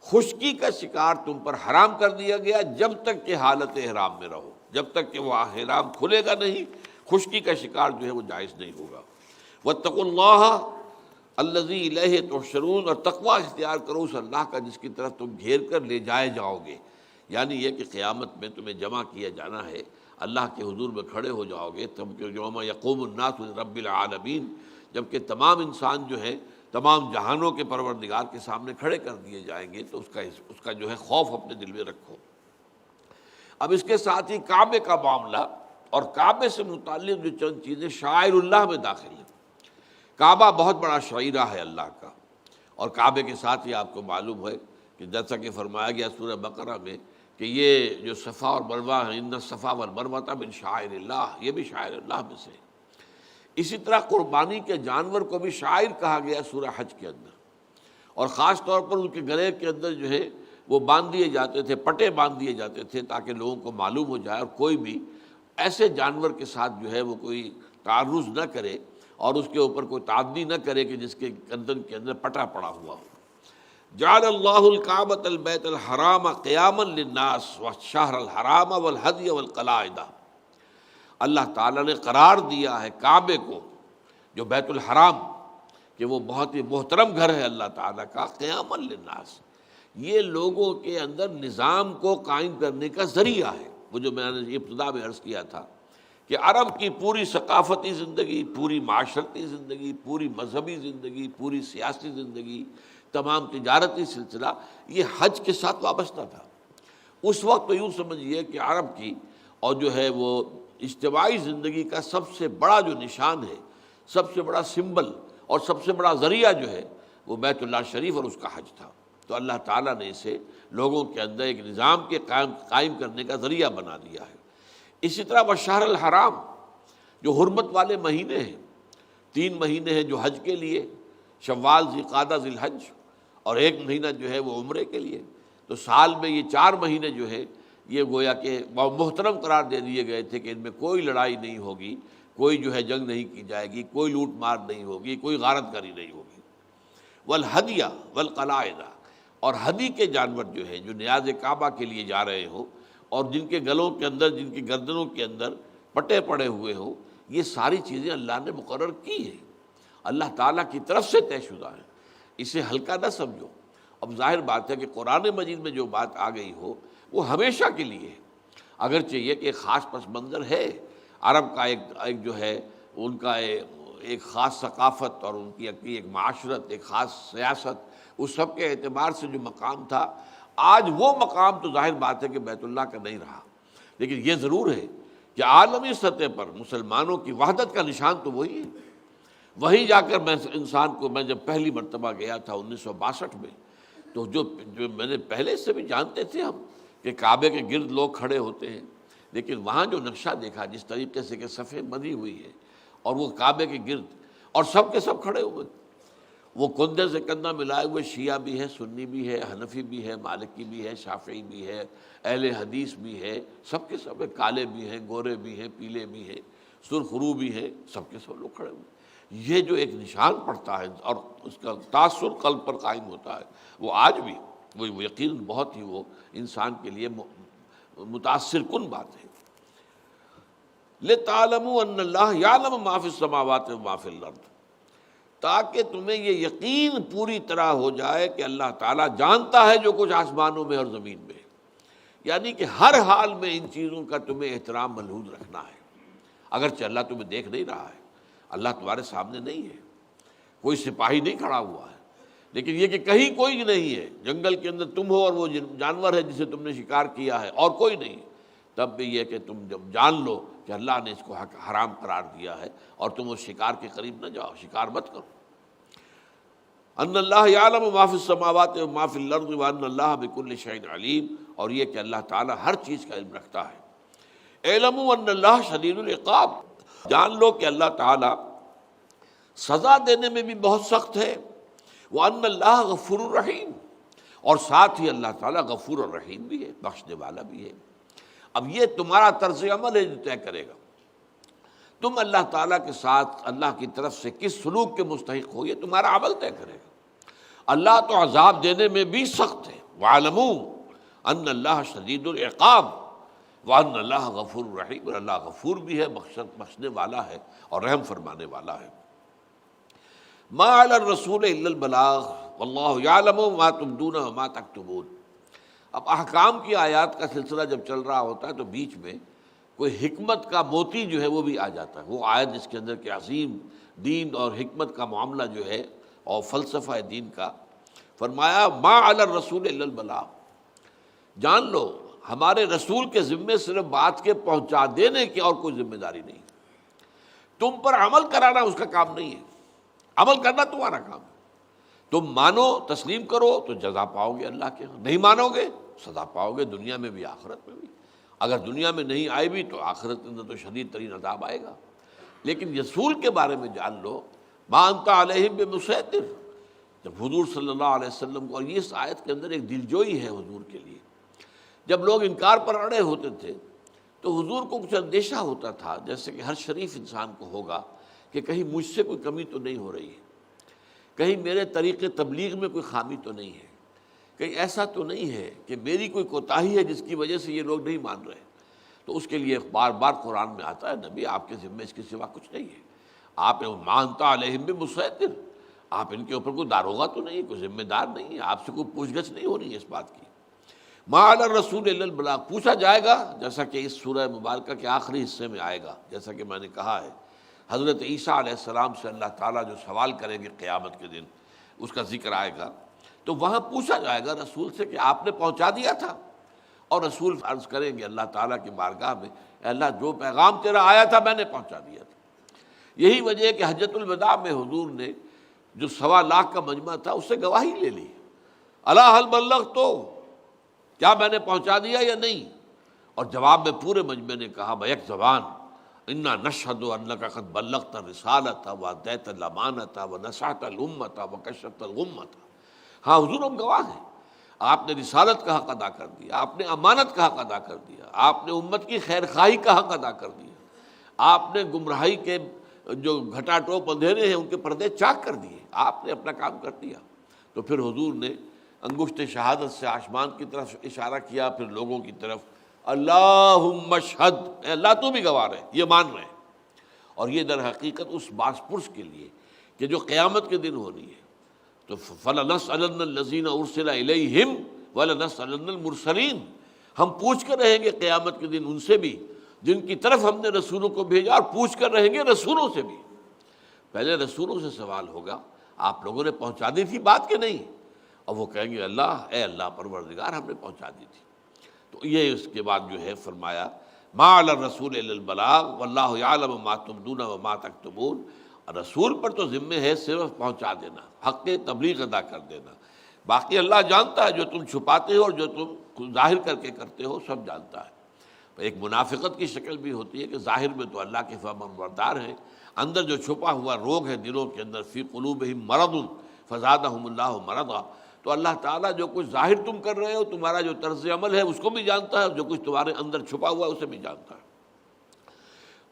خشکی کا شکار تم پر حرام کر دیا گیا جب تک کہ حالت احرام میں رہو، جب تک کہ وہ احرام کھلے گا نہیں، خشکی کا شکار جو ہے وہ جائز نہیں ہوگا۔ وَاتَّقُوا اللَّهَ الَّذِي إِلَيْهِ تُحْشَرُونَ، اور تقویٰ اختیار کرو اس اللہ کا جس کی طرف تم گھیر کر لے جائے جاؤ گے، یعنی یہ کہ قیامت میں تمہیں جمع کیا جانا ہے، اللہ کے حضور میں کھڑے ہو جاؤ گے، تم کہ یوم یقوم الناس لرب العالمین، جبکہ تمام انسان جو ہے تمام جہانوں کے پروردگار کے سامنے کھڑے کر دیے جائیں گے، تو اس کا جو ہے خوف اپنے دل میں رکھو۔ اب اس کے ساتھ ہی کعبے کا معاملہ اور کعبے سے متعلق جو چند چیزیں شعائر اللہ میں داخل ہیں۔ کعبہ بہت بڑا شعیرہ ہے اللہ کا، اور کعبے کے ساتھ ہی آپ کو معلوم ہے کہ جیسا کہ فرمایا گیا سورہ بقرہ میں کہ یہ جو صفا اور مروہ ہیں، ان الصفا والمروہ من شعائر اللہ، یہ بھی شعائر اللہ میں سے۔ اسی طرح قربانی کے جانور کو بھی شاعر کہا گیا سورہ حج کے اندر، اور خاص طور پر ان کے گلے کے اندر جو ہے وہ باندھ دیے جاتے تھے، پٹے باندھ دیے جاتے تھے تاکہ لوگوں کو معلوم ہو جائے، اور کوئی بھی ایسے جانور کے ساتھ جو ہے وہ کوئی تعرض نہ کرے اور اس کے اوپر کوئی تعدی نہ کرے کہ جس کے گردن کے اندر پٹا پڑا ہوا ہو۔ جعل اللہ الکعبۃ البیت الحرام قیاما للناس والشہر الحرام والہدی والقلائد، اللہ تعالیٰ نے قرار دیا ہے کعبے کو، جو بیت الحرام، کہ وہ بہت ہی محترم گھر ہے اللہ تعالیٰ کا، قیاما للناس، یہ لوگوں کے اندر نظام کو قائم کرنے کا ذریعہ ہے۔ وہ جو میں نے ابتدا میں عرض کیا تھا کہ عرب کی پوری ثقافتی زندگی، پوری معاشرتی زندگی، پوری مذہبی زندگی، پوری سیاسی زندگی، تمام تجارتی سلسلہ یہ حج کے ساتھ وابستہ تھا۔ اس وقت تو یوں سمجھیے کہ عرب کی اور جو ہے وہ اجتماعی زندگی کا سب سے بڑا جو نشان ہے، سب سے بڑا سمبل اور سب سے بڑا ذریعہ جو ہے وہ بیت اللہ شریف اور اس کا حج تھا۔ تو اللہ تعالیٰ نے اسے لوگوں کے اندر ایک نظام کے قائم کرنے کا ذریعہ بنا دیا ہے۔ اسی طرح والشہر الحرام، جو حرمت والے مہینے ہیں، 3 مہینے ہیں جو حج کے لیے، شوال، ذوالقعدہ، ذی الحج، اور 1 مہینہ جو ہے وہ عمرے کے لیے، تو سال میں یہ 4 مہینے جو ہے یہ گویا کہ محترم قرار دے دیے گئے تھے کہ ان میں کوئی لڑائی نہیں ہوگی، کوئی جو ہے جنگ نہیں کی جائے گی، کوئی لوٹ مار نہیں ہوگی، کوئی غارت گری نہیں ہوگی۔ والہدیہ والقلائد، اور ہدی کے جانور جو ہیں جو نیاز کعبہ کے لیے جا رہے ہوں اور جن کے گلوں کے اندر، جن کی گردنوں کے اندر پٹے پڑے ہوئے ہوں، یہ ساری چیزیں اللہ نے مقرر کی ہیں، اللہ تعالیٰ کی طرف سے طے شدہ ہیں، اسے ہلکا نہ سمجھو۔ اب ظاہر بات ہے کہ قرآن مجید میں جو بات آ گئی ہو وہ ہمیشہ کے لیے ہے، اگرچہ یہ کہ ایک خاص پس منظر ہے، عرب کا ایک جو ہے ان کا ایک خاص ثقافت اور ان کی ایک معاشرت، ایک خاص سیاست، اس سب کے اعتبار سے جو مقام تھا، آج وہ مقام تو ظاہر بات ہے کہ بیت اللہ کا نہیں رہا، لیکن یہ ضرور ہے کہ عالمی سطح پر مسلمانوں کی وحدت کا نشان تو وہی ہے۔ وہیں جا کر میں جب پہلی مرتبہ گیا تھا 1962 میں، تو جو میں نے پہلے سے بھی جانتے تھے ہم کہ کعبے کے گرد لوگ کھڑے ہوتے ہیں، لیکن وہاں جو نقشہ دیکھا جس طریقے سے کہ صفیں بندھی ہوئی ہے اور وہ کعبے کے گرد اور سب کے سب کھڑے ہوئے، وہ کندھے سے کندھا ملائے ہوئے شیعہ بھی ہے، سنی بھی ہے، حنفی بھی ہے، مالکی بھی ہے، شافعی بھی ہے، اہل حدیث بھی ہے، سب کے سب کالے بھی ہیں، گورے بھی ہیں، پیلے بھی ہیں، سرخ رو بھی ہیں، سب کے سب لوگ کھڑے ہوئے۔ یہ جو ایک نشان پڑتا ہے اور اس کا تاثر قلب پر قائم ہوتا ہے، وہ آج بھی وہ یقیناً بہت ہی وہ انسان کے لیے متاثر کن بات ہے۔ لِتَعْلَمُوا أَنَّ اللَّهَ يَعْلَمُ مَا فِي السَّمَاوَاتِ وَمَا فِي الْأَرْضِ، تاکہ تمہیں یہ یقین پوری طرح ہو جائے کہ اللہ تعالیٰ جانتا ہے جو کچھ آسمانوں میں اور زمین میں ہے، یعنی کہ ہر حال میں ان چیزوں کا تمہیں احترام ملحوظ رکھنا ہے۔ اگرچہ اللہ تمہیں دیکھ نہیں رہا ہے، اللہ تمہارے سامنے نہیں ہے، کوئی سپاہی نہیں کھڑا ہوا ہے، لیکن یہ کہ کہیں کوئی نہیں ہے، جنگل کے اندر تم ہو اور وہ جانور ہے جسے تم نے شکار کیا ہے اور کوئی نہیں، تب بھی یہ کہ تم جب جان لو کہ اللہ نے اس کو حرام قرار دیا ہے اور تم اس شکار کے قریب نہ جاؤ، شکار مت کرو۔ ان اللہ یعلم ما فی السماوات و ما فی الارض وان اللہ بکل شیء علیم، اور یہ کہ اللہ تعالیٰ ہر چیز کا علم رکھتا ہے۔ اعلموا ان اللہ شدید العقاب، جان لو کہ اللہ تعالیٰ سزا دینے میں بھی بہت سخت ہے، وان اللہ غفور الرحیم، اور ساتھ ہی اللہ تعالیٰ غفور الرحیم بھی ہے، بخشنے والا بھی ہے۔ اب یہ تمہارا طرز عمل ہے جو طے کرے گا، تم اللہ تعالیٰ کے ساتھ اللہ کی طرف سے کس سلوک کے مستحق ہو، یہ تمہارا عمل طے کرے گا۔ اللہ تو عذاب دینے میں بھی سخت ہے، وَاعْلَمُوا أَنَّ اللَّهَ شَدِيدُ الْعِقَابِ وَأَنَّ اللَّهَ غَفُورٌ رَحِيمٌ، اور اللہ غفور بھی ہے، بخشنے والا ہے اور رحم فرمانے والا ہے۔ مَا عَلَى الرَّسُولِ إِلَّا الْبَلَاغُ وَاللَّهُ يَعْلَمُ مَا تُبْدُونَ وَمَا تَكْتُمُونَ۔ اب احکام کی آیات کا سلسلہ جب چل رہا ہوتا ہے تو بیچ میں کوئی حکمت کا موتی جو ہے وہ بھی آ جاتا ہے، وہ آیت جس کے اندر کہ عظیم دین اور حکمت کا معاملہ جو ہے اور فلسفہ دین کا، فرمایا ما علی الرسول الا البلاغ، جان لو ہمارے رسول کے ذمے صرف بات کے پہنچا دینے کی اور کوئی ذمہ داری نہیں، تم پر عمل کرانا اس کا کام نہیں ہے، عمل کرنا تمہارا کام ہے۔ تم مانو تسلیم کرو تو جزا پاؤ گے اللہ کے ہاں، نہیں مانو گے سزا پاؤ گے دنیا میں بھی آخرت میں بھی، اگر دنیا میں نہیں آئے بھی تو آخرت کے اندر تو شدید ترین عذاب آئے گا۔ لیکن رسول کے بارے میں جان لو ما انت علیہم بمسیطر، جب حضور صلی اللہ علیہ وسلم کو، اور یہ اس آیت کے اندر ایک دلجوئی ہے حضور کے لیے، جب لوگ انکار پر اڑے ہوتے تھے تو حضور کو کچھ اندیشہ ہوتا تھا، جیسے کہ ہر شریف انسان کو ہوگا کہ کہیں مجھ سے کوئی کمی تو نہیں ہو رہی ہے، کہیں میرے طریقے تبلیغ میں کوئی خامی تو نہیں ہے، کہیں ایسا تو نہیں ہے کہ میری کوئی کوتاہی ہے جس کی وجہ سے یہ لوگ نہیں مان رہے۔ تو اس کے لیے بار بار قرآن میں آتا ہے نبی آپ کے ذمے اس کے سوا کچھ نہیں ہے، آپ مانتا علیہم بمسیطر، آپ ان کے اوپر کوئی داروغہ تو نہیں، کوئی ذمہ دار نہیں ہے، آپ سے کوئی پوچھ گچھ نہیں ہو رہی ہے اس بات کی۔ ما علی الرسول الا البلاغ، پوچھا جائے گا، جیسا کہ اس سورہ مبارکہ کے آخری حصے میں آئے گا، جیسا کہ میں نے کہا ہے حضرت عیسیٰ علیہ السلام سے اللہ تعالیٰ جو سوال کریں گے قیامت کے دن اس کا ذکر آئے گا، تو وہاں پوچھا جائے گا رسول سے کہ آپ نے پہنچا دیا تھا، اور رسول عرض کریں گے اللہ تعالیٰ کی بارگاہ میں، اے اللہ جو پیغام تیرا آیا تھا میں نے پہنچا دیا تھا۔ یہی وجہ ہے کہ حجۃ الوداع میں حضور نے جو 1.25 لاکھ کا مجمع تھا اس سے گواہی لے لی، الا هل بلغت، تو کیا میں نے پہنچا دیا یا نہیں؟ اور جواب میں پورے مجمع نے کہا بیک زبان، انا نشہد انک قد بلغت الرسالۃ وادیت الامانۃ ونصحت الامۃ وکشفت الغمۃ، ہاں حضور ہم گواہ ہیں، آپ نے رسالت کا حق ادا کر دیا، آپ نے امانت کا حق ادا کر دیا، آپ نے امت کی خیر خواہی کا حق ادا کر دیا، آپ نے گمراہی کے جو گھٹا ٹوپ اندھیرے ہیں ان کے پردے چاک کر دیے، آپ نے اپنا کام کر دیا۔ تو پھر حضور نے انگشت شہادت سے آسمان کی طرف اشارہ کیا، پھر لوگوں کی طرف، اللہم اشہد، اے اللہ تو بھی گواہ ہے، یہ مان رہے ہیں۔ اور یہ در حقیقت اس باس پرس کے لیے کہ جو قیامت کے دن ہونی ہے، تو فَلَنَسْأَلَنَّ الَّذِينَ أُرْسِلَ إِلَيْهِمْ وَلَنَسْأَلَنَّ الْمُرْسَلِينَ، ہم پوچھ کر رہیں گے قیامت کے دن ان سے بھی جن کی طرف ہم نے رسولوں کو بھیجا، اور پوچھ کر رہیں گے رسولوں سے بھی۔ پہلے رسولوں سے سوال ہوگا آپ لوگوں نے پہنچا دی تھی بات کہ نہیں، اور وہ کہیں گے اللہ، اے اللہ پروردگار ہم نے پہنچا دی تھی۔ تو یہ اس کے بعد جو ہے فرمایا ما علی الرسول الا البلاغ واللہ یعلم ما تبدون وما تکتمون، رسول پر تو ذمہ ہے صرف پہنچا دینا، حق تبلیغ ادا کر دینا، باقی اللہ جانتا ہے جو تم چھپاتے ہو اور جو تم ظاہر کر کے کرتے ہو سب جانتا ہے۔ ایک منافقت کی شکل بھی ہوتی ہے کہ ظاہر میں تو اللہ کے فرمان بردار ہیں، اندر جو چھپا ہوا روگ ہے دلوں کے اندر، فی قلوبہم مرض فزادہم اللہ مرضا، تو اللہ تعالیٰ جو کچھ ظاہر تم کر رہے ہو، تمہارا جو طرز عمل ہے اس کو بھی جانتا ہے، جو کچھ تمہارے اندر چھپا ہوا ہے اسے بھی جانتا ہے۔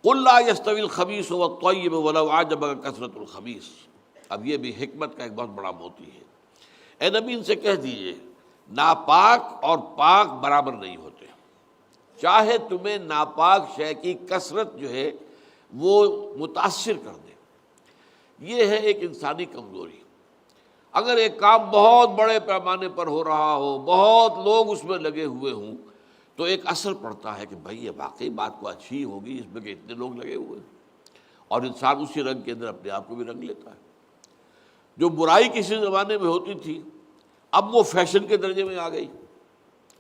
قل لا يستوي الخبيث والطيب ولو اعجبك كثرة الخبيث، اب یہ بھی حکمت کا ایک بہت بڑا موتی ہے۔ اے نبی ان سے کہہ دیجئے ناپاک اور پاک برابر نہیں ہوتے، چاہے تمہیں ناپاک شے کی کثرت جو ہے وہ متاثر کر دے، یہ ہے ایک انسانی کمزوری۔ اگر ایک کام بہت بڑے پیمانے پر ہو رہا ہو، بہت لوگ اس میں لگے ہوئے ہوں، تو ایک اثر پڑتا ہے کہ بھائی یہ واقعی بات کو اچھی ہوگی، اس میں کہ اتنے لوگ لگے ہوئے ہیں، اور انسان اسی رنگ کے اندر اپنے آپ کو بھی رنگ لیتا ہے۔ جو برائی کسی زمانے میں ہوتی تھی اب وہ فیشن کے درجے میں آ گئی۔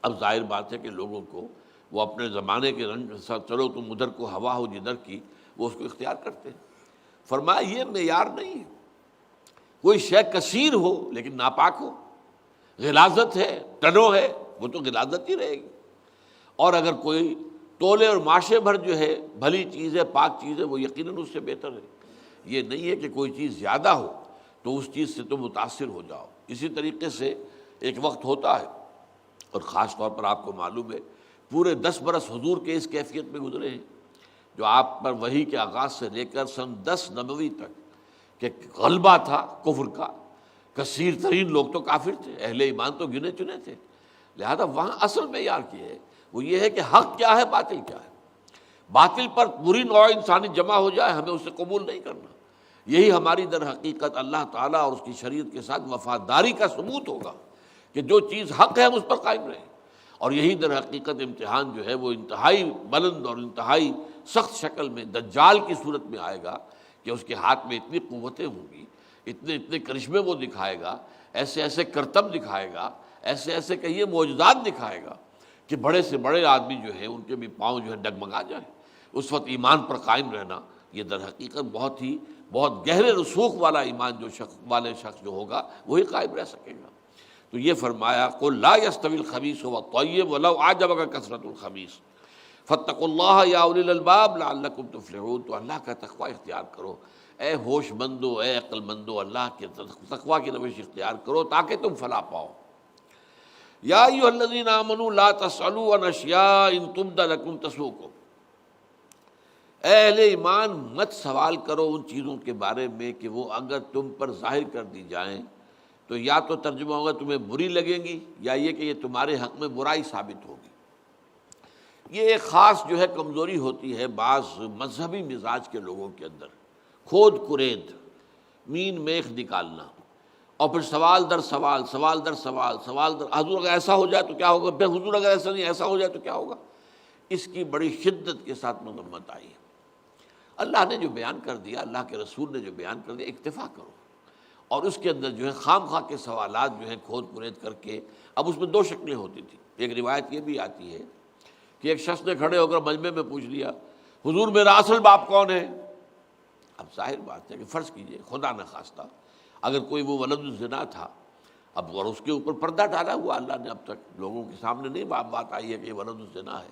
اب ظاہر بات ہے کہ لوگوں کو وہ اپنے زمانے کے رنگ کے ساتھ، چلو تم ادھر کو ہوا ہو جدھر کی، وہ اس کو اختیار کرتے ہیں۔ فرمایا یہ معیار نہیں ہے، کوئی شے کثیر ہو لیکن ناپاک ہو، غلاظت ہے، ٹنو ہے، وہ تو غلاظت ہی رہے گی، اور اگر کوئی تولے اور ماشے بھر جو ہے بھلی چیز ہے، پاک چیز ہے، وہ یقیناً اس سے بہتر ہے۔ یہ نہیں ہے کہ کوئی چیز زیادہ ہو تو اس چیز سے تم متاثر ہو جاؤ۔ اسی طریقے سے ایک وقت ہوتا ہے، اور خاص طور پر آپ کو معلوم ہے پورے 10 برس حضور کے اس کیفیت میں گزرے ہیں، جو آپ پر وحی کے آغاز سے لے کر سن 10 نبوی تک کہ غلبہ تھا کفر کا، کثیر ترین لوگ تو کافر تھے، اہل ایمان تو گنے چنے تھے۔ لہذا وہاں اصل معیار کیا ہے، وہ یہ ہے کہ حق کیا ہے، باطل کیا ہے۔ باطل پر پوری نوع انسانی جمع ہو جائے، ہمیں اسے قبول نہیں کرنا۔ یہی ہماری در حقیقت اللہ تعالیٰ اور اس کی شریعت کے ساتھ وفاداری کا ثبوت ہوگا کہ جو چیز حق ہے ہم اس پر قائم رہیں۔ اور یہی در حقیقت امتحان جو ہے وہ انتہائی بلند اور انتہائی سخت شکل میں دجال کی صورت میں آئے گا، کہ اس کے ہاتھ میں اتنی قوتیں ہوں گی، اتنے کرشمے وہ دکھائے گا، ایسے ایسے کرتب دکھائے گا، ایسے ایسے کہ یہ معجزات دکھائے گا کہ بڑے سے بڑے آدمی جو ہے ان کے بھی پاؤں جو ہے ڈگمگا جائیں۔ اس وقت ایمان پر قائم رہنا یہ در حقیقت بہت گہرے رسوخ والا ایمان والے شخص جو ہوگا وہی قائم رہ سکے گا۔ تو یہ فرمایا قل لا يستوي الخبيث والطيب ولو اعجبك كثرة الخبيث فاتقوا الله يا اولي الالباب لعلكم تفلحون، تو اللہ کا تقوی اختیار کرو اے ہوش مندو، اے عقل مندو، اللہ کے تقوی کی روش اختیار کرو تاکہ تم فلاح پاؤ۔ یا ایھا الذین آمنوا لا تسألوا عن اشیاء ان تبد لکم تسؤکم، اے اہل ایمان مت سوال کرو ان چیزوں کے بارے میں کہ وہ اگر تم پر ظاہر کر دی جائیں تو یا تو ترجمہ ہوگا تمہیں بری لگیں گی، یا یہ کہ یہ تمہارے حق میں برائی ثابت ہوگی۔ یہ ایک خاص جو ہے کمزوری ہوتی ہے بعض مذہبی مزاج کے لوگوں کے اندر، کھود کرید، مین میخ نکالنا، اور پھر سوال در سوال، سوال در سوال، سوال در حضور اگر ایسا ہو جائے تو کیا ہوگا، بے حضور اگر ایسا نہیں ایسا ہو جائے تو کیا ہوگا۔ اس کی بڑی شدت کے ساتھ مذمت آئی ہے۔ اللہ نے جو بیان کر دیا، اللہ کے رسول نے جو بیان کر دیا، اکتفا کرو، اور اس کے اندر جو ہے خام خواہ کے سوالات جو ہیں کھود پرید کر کے، اب اس میں 2 شکلیں ہوتی تھیں۔ ایک روایت یہ بھی آتی ہے کہ ایک شخص نے کھڑے ہو کر مجمع میں پوچھ لیا حضور میرا اصل باپ کون ہے؟ اب ظاہر بات ہے کہ فرض کیجئے خدا نخواستہ اگر کوئی وہ ولد الزنا تھا، اب اور اس کے اوپر پردہ ڈالا ہوا، اللہ نے اب تک لوگوں کے سامنے نہیں بات آئی ہے کہ یہ ولد الزنا ہے،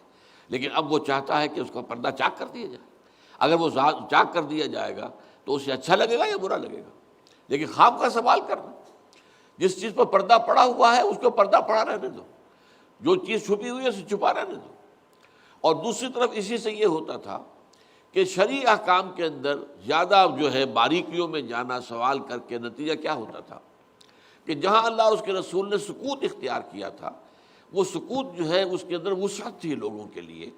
لیکن اب وہ چاہتا ہے کہ اس کا پردہ چاک کر دیا جائے۔ اگر وہ چاک کر دیا جائے گا تو اسے اچھا لگے گا یا برا لگے گا؟ لیکن خواب کا سوال کرنا، جس چیز پر پردہ پڑا ہوا ہے اس کو پردہ پڑا رہنے دو، جو چیز چھپی ہوئی ہے اسے چھپا رہنے دو۔ اور دوسری طرف اسی سے یہ ہوتا تھا کہ شرعی احکام کے اندر زیادہ جو ہے باریکیوں میں جانا، سوال کر کے نتیجہ کیا ہوتا تھا کہ جہاں اللہ اور اس کے رسول نے سکوت اختیار کیا تھا، وہ سکوت جو ہے اس کے اندر وسعت تھی لوگوں کے لیے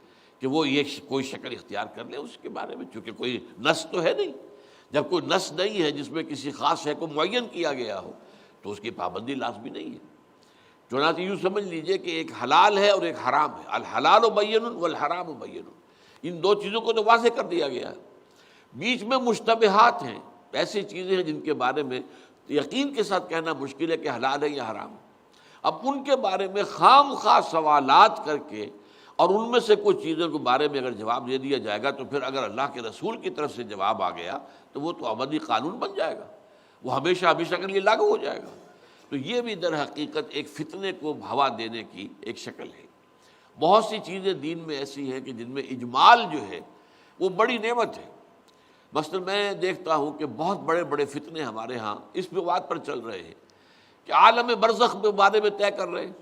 کہ وہ یہ کوئی شکل اختیار کر لے اس کے بارے میں، چونکہ کوئی نص تو ہے نہیں۔ جب کوئی نص نہیں ہے جس میں کسی خاص شے کو معین کیا گیا ہو تو اس کی پابندی لازمی نہیں ہے۔ چنانچہ یوں سمجھ لیجئے کہ ایک حلال ہے اور ایک حرام ہے، الحلال بین والحرام بین، ان 2 چیزوں کو تو واضح کر دیا گیا ہے۔ بیچ میں مشتبہات ہیں، ایسی چیزیں ہیں جن کے بارے میں یقین کے ساتھ کہنا مشکل ہے کہ حلال ہے یا حرام ہے۔ اب ان کے بارے میں خام خواہ سوالات کر کے اور ان میں سے کچھ چیزوں کے بارے میں اگر جواب دے دیا جائے گا تو پھر اگر اللہ کے رسول کی طرف سے جواب آ گیا تو وہ تو ابدی قانون بن جائے گا، وہ ہمیشہ ہمیشہ کے لیے لاگو ہو جائے گا۔ تو یہ بھی در حقیقت ایک فتنے کو ہوا دینے کی ایک شکل ہے۔ بہت سی چیزیں دین میں ایسی ہیں کہ جن میں اجمال جو ہے وہ بڑی نعمت ہے۔ مثلا میں دیکھتا ہوں کہ بہت بڑے بڑے فتنے ہمارے ہاں اس بات پر چل رہے ہیں کہ عالم برزخ کے بارے میں طے کر رہے ہیں۔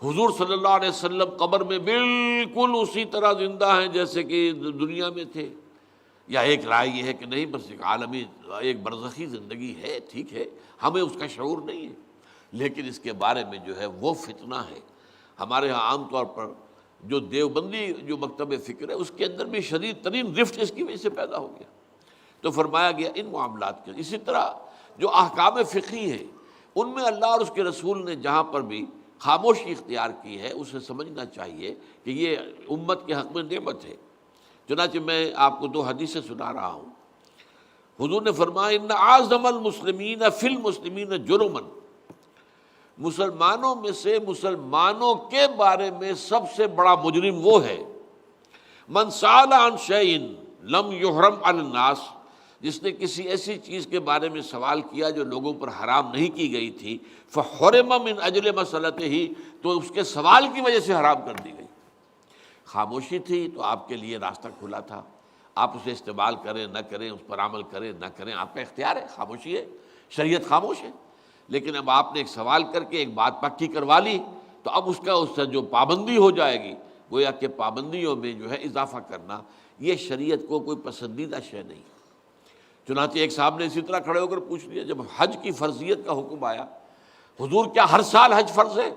حضور صلی اللہ علیہ وسلم قبر میں بالکل اسی طرح زندہ ہیں جیسے کہ دنیا میں تھے، یا ایک رائے یہ ہے کہ نہیں، بس ایک عالمی ایک برزخی زندگی ہے، ٹھیک ہے، ہمیں اس کا شعور نہیں ہے، لیکن اس کے بارے میں جو ہے وہ فتنہ ہے۔ ہمارے ہاں عام طور پر جو دیوبندی جو مکتب فکر ہے اس کے اندر بھی شدید ترین رفٹ اس کی وجہ سے پیدا ہو گیا۔ تو فرمایا گیا ان معاملات کے، اسی طرح جو احکام فقہی ہیں ان میں اللہ اور اس کے رسول نے جہاں پر بھی خاموشی اختیار کی ہے اسے سمجھنا چاہیے کہ یہ امت کے حق میں نعمت ہے۔ چنانچہ میں آپ کو 2 حدیثیں سنا رہا ہوں۔ حضور نے فرمایا ان اعظم المسلمین فی المسلمین جرما، مسلمانوں میں سے مسلمانوں کے بارے میں سب سے بڑا مجرم وہ ہے من سأل عن شیء لم یحرم علی الناس، جس نے کسی ایسی چیز کے بارے میں سوال کیا جو لوگوں پر حرام نہیں کی گئی تھی، فحرم من اجل مسئلتہ، تو اس کے سوال کی وجہ سے حرام کر دی گئی۔ خاموشی تھی تو آپ کے لیے راستہ کھلا تھا، آپ اسے استعمال کریں نہ کریں، اس پر عمل کریں نہ کریں، آپ کا اختیار ہے، خاموشی ہے، شریعت خاموش ہے۔ لیکن اب آپ نے ایک سوال کر کے ایک بات پکی کروا لی تو اب اس سے جو پابندی ہو جائے گی، گویا کہ پابندیوں میں جو ہے اضافہ کرنا یہ شریعت کو کوئی پسندیدہ شے نہیں۔ چنانچہ ایک صاحب نے اسی طرح کھڑے ہو کر پوچھ لیا، جب حج کی فرضیت کا حکم آیا، حضور کیا ہر سال حج فرض ہے؟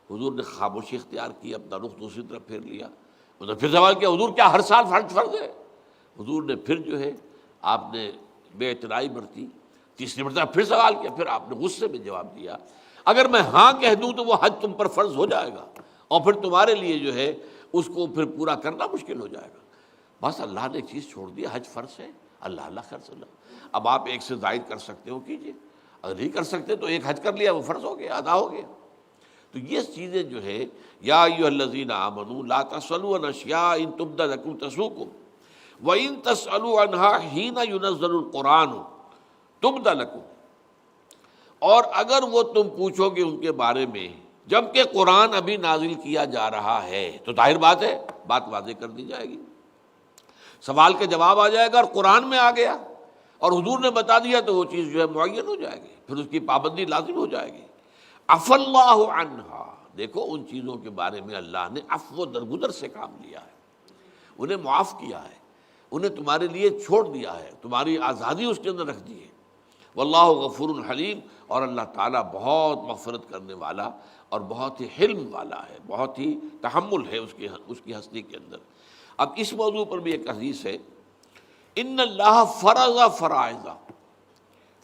حضور نے خاموشی اختیار کی، اپنا رخ دوسری طرف پھیر لیا۔ انہوں نے پھر سوال کیا، حضور کیا ہر سال حج فرض ہے؟ حضور نے پھر جو ہے آپ نے بے اعتنائی برتی، تیسری مرتبہ پھر سوال کیا، پھر آپ نے غصے میں جواب دیا، اگر میں ہاں کہہ دوں تو وہ حج تم پر فرض ہو جائے گا اور پھر تمہارے لیے جو ہے اس کو پھر پورا کرنا مشکل ہو جائے گا۔ بس اللہ نے ایک چیز چھوڑ دی، حج فرض ہے، اللہ اللہ خیر صلی اللہ۔ اب آپ ایک سے زائد کر سکتے ہو کیجئے، اگر نہیں کر سکتے تو ایک حج کر لیا، وہ فرض ہو گیا، ادا ہو گیا۔ تو یہ چیزیں جو ہے یا ایھا الذین آمنوا لا تسألوا عن اشیاء ان تبد لکم تسؤکم وان تسألوا عنها حین ینزل القرآن تبد لکم، اور اگر وہ تم پوچھو گے ان کے بارے میں جبکہ قرآن ابھی نازل کیا جا رہا ہے، تو ظاہر بات ہے بات واضح کر دی جائے گی، سوال کا جواب آ جائے گا، اور قرآن میں آ گیا اور حضور نے بتا دیا تو وہ چیز جو ہے معین ہو جائے گی، پھر اس کی پابندی لازم ہو جائے گی۔ عفا اللہ عنہا، دیکھو ان چیزوں کے بارے میں اللہ نے عفو و درگزر سے کام لیا ہے، انہیں معاف کیا ہے، انہیں تمہارے لیے چھوڑ دیا ہے، تمہاری آزادی اس کے اندر رکھ دی ہے۔ واللہ غفور حلیم، اور اللہ تعالیٰ بہت مغفرت کرنے والا اور بہت ہی حلم والا ہے، بہت ہی تحمل ہے اس کی ہستی کے اندر۔ اب اس موضوع پر بھی ایک حدیث ہے، ان اللہ فرض فرائض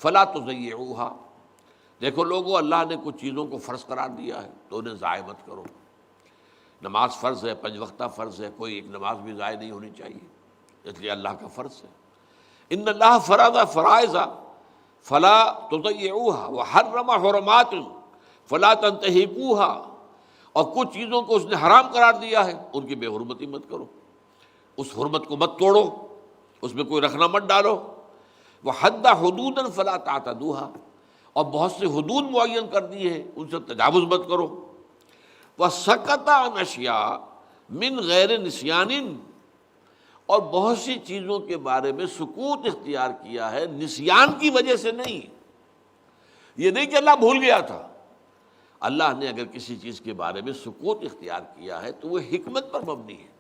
فلا تضیعوها، دیکھو لوگوں اللہ نے کچھ چیزوں کو فرض قرار دیا ہے تو انہیں ضائع مت کرو۔ نماز فرض ہے، 5 وقتہ فرض ہے، کوئی ایک نماز بھی ضائع نہیں ہونی چاہیے، اس لیے اللہ کا فرض ہے۔ ان اللہ فرض فرائض فلا تضیعوها وحرم حرمات فلا تنتهكوها، اور کچھ چیزوں کو اس نے حرام قرار دیا ہے ان کی بے حرمتی مت کرو، اس حرمت کو مت توڑو، اس میں کوئی رکھنا مت ڈالو۔ وحد حدودا فلا تعتدوها، اور بہت سے حدود معین کر دی ہے ان سے تجاوز مت کرو۔ وسکت عن اشیاء من غیر نسیان، اور بہت سی چیزوں کے بارے میں سکوت اختیار کیا ہے نسیان کی وجہ سے نہیں، یہ نہیں کہ اللہ بھول گیا تھا، اللہ نے اگر کسی چیز کے بارے میں سکوت اختیار کیا ہے تو وہ حکمت پر مبنی ہے،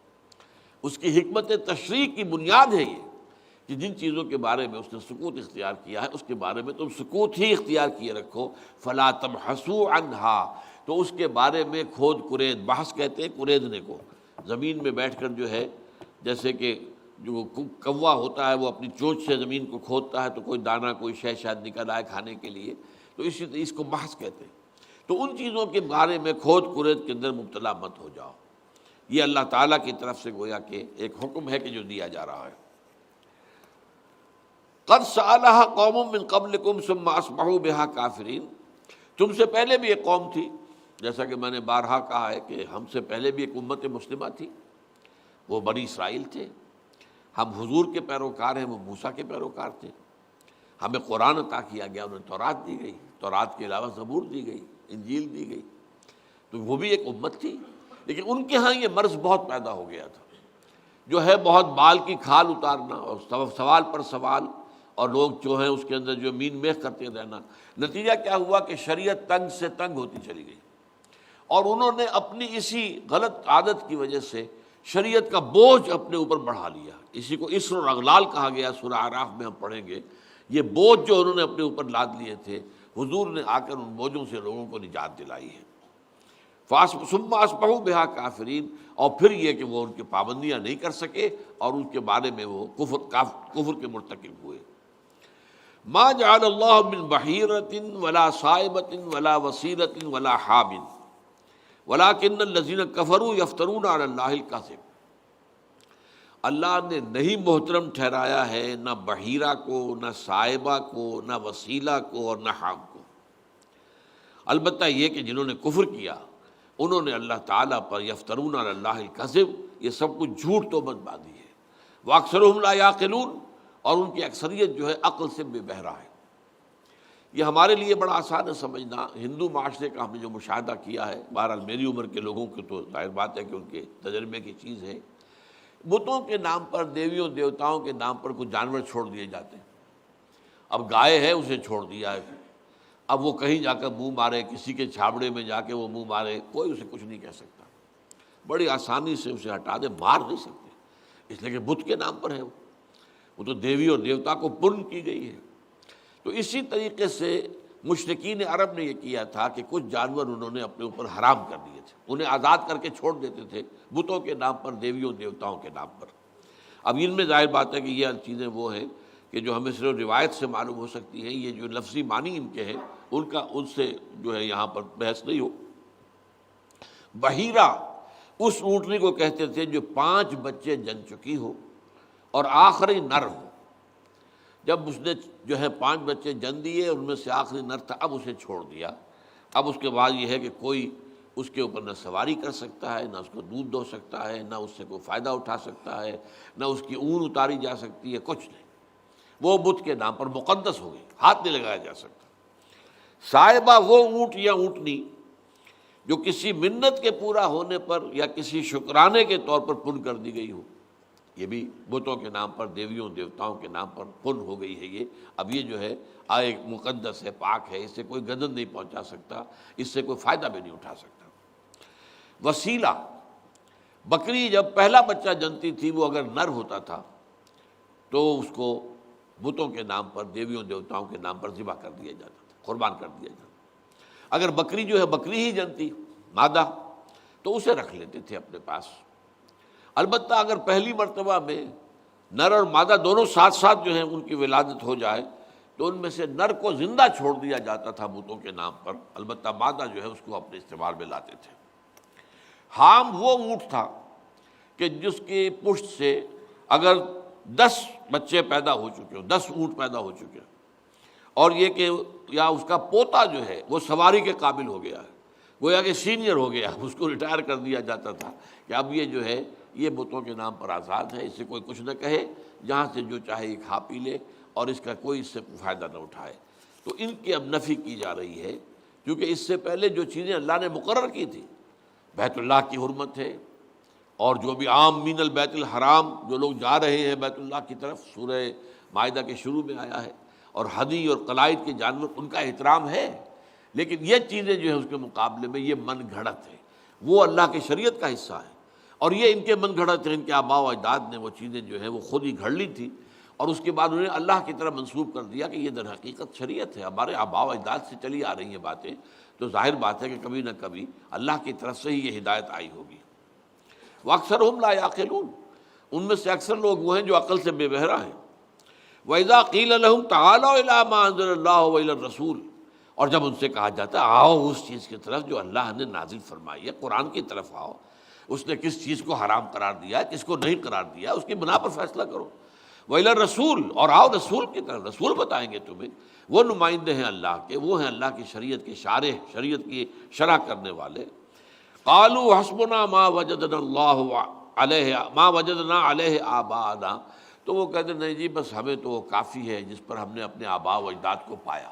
اس کی حکمت تشریع کی بنیاد ہے یہ کہ جن چیزوں کے بارے میں اس نے سکوت اختیار کیا ہے اس کے بارے میں تم سکوت ہی اختیار کیے رکھو۔ فلا تبحثوا عنها، تو اس کے بارے میں کھود کرید، بحث کہتے ہیں کریدنے کو، زمین میں بیٹھ کر جو ہے جیسے کہ جو کوا ہوتا ہے وہ اپنی چونچ سے زمین کو کھودتا ہے تو کوئی دانہ کوئی شے شاید نکل آئے کھانے کے لیے، تو اس کو بحث کہتے ہیں۔ تو ان چیزوں کے بارے میں کھود کرید کے اندر مبتلا مت ہو جاؤ، یہ اللہ تعالیٰ کی طرف سے گویا کہ ایک حکم ہے کہ جو دیا جا رہا ہے۔ قد سألها قوم من قبلکم ثم اصبحوا بها کافرین، تم سے پہلے بھی ایک قوم تھی، جیسا کہ میں نے بارہا کہا ہے کہ ہم سے پہلے بھی ایک امت مسلمہ تھی، وہ بنی اسرائیل تھے، ہم حضور کے پیروکار ہیں، وہ موسیٰ کے پیروکار تھے، ہمیں قرآن عطا کیا گیا، انہیں تورات دی گئی، تورات کے علاوہ زبور دی گئی، انجیل دی گئی، تو وہ بھی ایک امت تھی، لیکن ان کے ہاں یہ مرض بہت پیدا ہو گیا تھا، جو ہے بہت بال کی کھال اتارنا اور سوال پر سوال، اور لوگ جو ہیں اس کے اندر جو مین میخ کرتے رہنا۔ نتیجہ کیا ہوا کہ شریعت تنگ سے تنگ ہوتی چلی گئی، اور انہوں نے اپنی اسی غلط عادت کی وجہ سے شریعت کا بوجھ اپنے اوپر بڑھا لیا۔ اسی کو اسر و اغلال کہا گیا، سورہ اعراف میں ہم پڑھیں گے۔ یہ بوجھ جو انہوں نے اپنے اوپر لاد لیے تھے، حضور نے آ کر ان بوجھوں سے لوگوں کو نجات دلائی ہے۔ ثم اصبحوا بها کافرین، اور پھر یہ کہ وہ ان کی پابندیاں نہیں کر سکے اور ان کے بارے میں وہ کفر کے مرتکب ہوئے۔ ما جعل اللہ من بحیرۃ ولا صائبۃ ولا وصیلۃ ولا حام ولکن الذین کفروا یفترون علی اللہ الکذب۔ اللہ نے نہیں محترم ٹھہرایا ہے نہ بحیرہ کو، نہ صائبہ کو، نہ وسیلہ کو، اور نہ حام کو، البتہ یہ کہ جنہوں نے کفر کیا انہوں نے اللہ تعالیٰ پر یفترون علی اللہ الکذب، یہ سب کچھ جھوٹ تہمت باندھی ہے۔ واکثرهم لا یعقلون، اور ان کی اکثریت جو ہے عقل سے بے بہرا ہے۔ یہ ہمارے لیے بڑا آسان ہے سمجھنا، ہندو معاشرے کا ہم نے جو مشاہدہ کیا ہے، بہرحال میری عمر کے لوگوں کی تو ظاہر بات ہے کہ ان کے تجربے کی چیز ہے، بتوں کے نام پر، دیویوں دیوتاؤں کے نام پر کچھ جانور چھوڑ دیے جاتے ہیں۔ اب گائے ہے، اسے چھوڑ دیا ہے، اب وہ کہیں جا کر منہ مارے، کسی کے چھابڑے میں جا کے وہ منہ مارے، کوئی اسے کچھ نہیں کہہ سکتا، بڑی آسانی سے اسے ہٹا دے، مار نہیں سکتے، اس لیے کہ بت کے نام پر ہے وہ تو دیوی اور دیوتا کو پرن کی گئی ہے۔ تو اسی طریقے سے مشرکین عرب نے یہ کیا تھا کہ کچھ جانور انہوں نے اپنے اوپر حرام کر دیے تھے، انہیں آزاد کر کے چھوڑ دیتے تھے بتوں کے نام پر، دیویوں دیوتاؤں کے نام پر۔ اب ان میں ظاہر بات ہے کہ یہ چیزیں وہ ہیں کہ جو ہمیں صرف روایت سے معلوم ہو سکتی ہیں، یہ جو لفظی معنی ان کے ہیں ان سے جو ہے یہاں پر بحث نہیں ہو۔ بحیرہ اس اونٹنی کو کہتے تھے جو 5 بچے جن چکی ہو اور آخری نر ہو۔ جب اس نے جو ہے 5 بچے جن دیے، ان میں سے آخری نر تھا، اب اسے چھوڑ دیا۔ اب اس کے بعد یہ ہے کہ کوئی اس کے اوپر نہ سواری کر سکتا ہے، نہ اس کو دودھ دو سکتا ہے، نہ اس سے کوئی فائدہ اٹھا سکتا ہے، نہ اس کی اون اتاری جا سکتی ہے، کچھ نہیں، وہ بت کے نام پر مقدس ہو گئی، ہاتھ نہیں لگایا جا سکتا۔ صائبہ وہ اونٹ یا اونٹنی جو کسی منت کے پورا ہونے پر یا کسی شکرانے کے طور پر پن کر دی گئی ہو، یہ بھی بتوں کے نام پر، دیویوں دیوتاؤں کے نام پر پن ہو گئی ہے یہ۔ اب یہ جو ہے ایک مقدس ہے، پاک ہے، اس سے کوئی گندن نہیں پہنچا سکتا، اس سے کوئی فائدہ بھی نہیں اٹھا سکتا۔ وسیلہ، بکری جب پہلا بچہ جنتی تھی، وہ اگر نر ہوتا تھا تو اس کو بتوں کے نام پر، دیویوں دیوتاؤں کے نام پر ذبح کر دیا جاتا تھا، قربان کر دیا جاتا۔ اگر بکری جو ہے بکری ہی جنتی مادہ تو اسے رکھ لیتے تھے اپنے پاس۔ البتہ اگر پہلی مرتبہ میں نر اور مادہ دونوں ساتھ ساتھ جو ہیں ان کی ولادت ہو جائے تو ان میں سے نر کو زندہ چھوڑ دیا جاتا تھا بتوں کے نام پر، البتہ مادہ جو ہے اس کو اپنے استعمال میں لاتے تھے۔ حام وہ اونٹ تھا کہ جس کی پشت سے اگر 10 بچے پیدا ہو چکے ہوں، 10 اونٹ پیدا ہو چکے ہیں، اور یہ کہ یا اس کا پوتا جو ہے وہ سواری کے قابل ہو گیا ہے، گویا کہ سینئر ہو گیا، اس کو ریٹائر کر دیا جاتا تھا کہ اب یہ جو ہے یہ بتوں کے نام پر آزاد ہے، اس سے کوئی کچھ نہ کہے، جہاں سے جو چاہے یہ کھا پی لے اور اس کا کوئی اس سے فائدہ نہ اٹھائے۔ تو ان کی اب نفی کی جا رہی ہے، کیونکہ اس سے پہلے جو چیزیں اللہ نے مقرر کی تھی، بیت اللہ کی حرمت ہے، اور جو بھی عام من البیت الحرام جو لوگ جا رہے ہیں بیت اللہ کی طرف، سورہ مائدہ کے شروع میں آیا ہے، اور ہدی اور قلائد کے جانور ان کا احترام ہے، لیکن یہ چیزیں جو ہیں اس کے مقابلے میں یہ من گھڑت ہے، وہ اللہ کی شریعت کا حصہ ہے، اور یہ ان کے من گھڑت ہے، ان کے آباء و اجداد نے وہ چیزیں جو ہیں وہ خود ہی گھڑ لی تھی، اور اس کے بعد انہیں اللہ کی طرف منسوب کر دیا کہ یہ در حقیقت شریعت ہے، ہمارے آباء و اجداد سے چلی آ رہی ہیں باتیں، تو ظاہر بات ہے کہ کبھی نہ کبھی اللہ کی طرف سے ہی یہ ہدایت آئی ہوگی۔ وَأَكْثَرُهُمْ لَا يَعْقِلُونَ، ان میں سے اکثر لوگ وہ ہیں جو عقل سے بے بہرا ہیں۔ وَإِذَا قِيلَ لَهُمْ تَعَالَوْا إِلَىٰ مَا أَنزَلَ اللَّهُ وَإِلَى الرَّسُولِ، اور جب ان سے کہا جاتا ہے آؤ اس چیز کی طرف جو اللہ نے نازل فرمائی ہے، قرآن کی طرف آؤ، اس نے کس چیز کو حرام قرار دیا ہے، کس کو نہیں قرار دیا، اس کی بنا پر فیصلہ کرو۔ وَإِلَى الرَّسُولِ، اور آؤ رسول کی طرف، رسول بتائیں گے تمہیں، وہ نمائندے ہیں اللہ کے، وہ ہیں اللہ کی شریعت کے شارح، شریعت کی شرح کرنے والے۔ قالوا حسبنا ما وجدنا اللہ علیہ ما وجدنا علیہ آباءنا، تو وہ کہتے نہیں جی بس ہمیں تو وہ کافی ہے جس پر ہم نے اپنے آباء و اجداد کو پایا،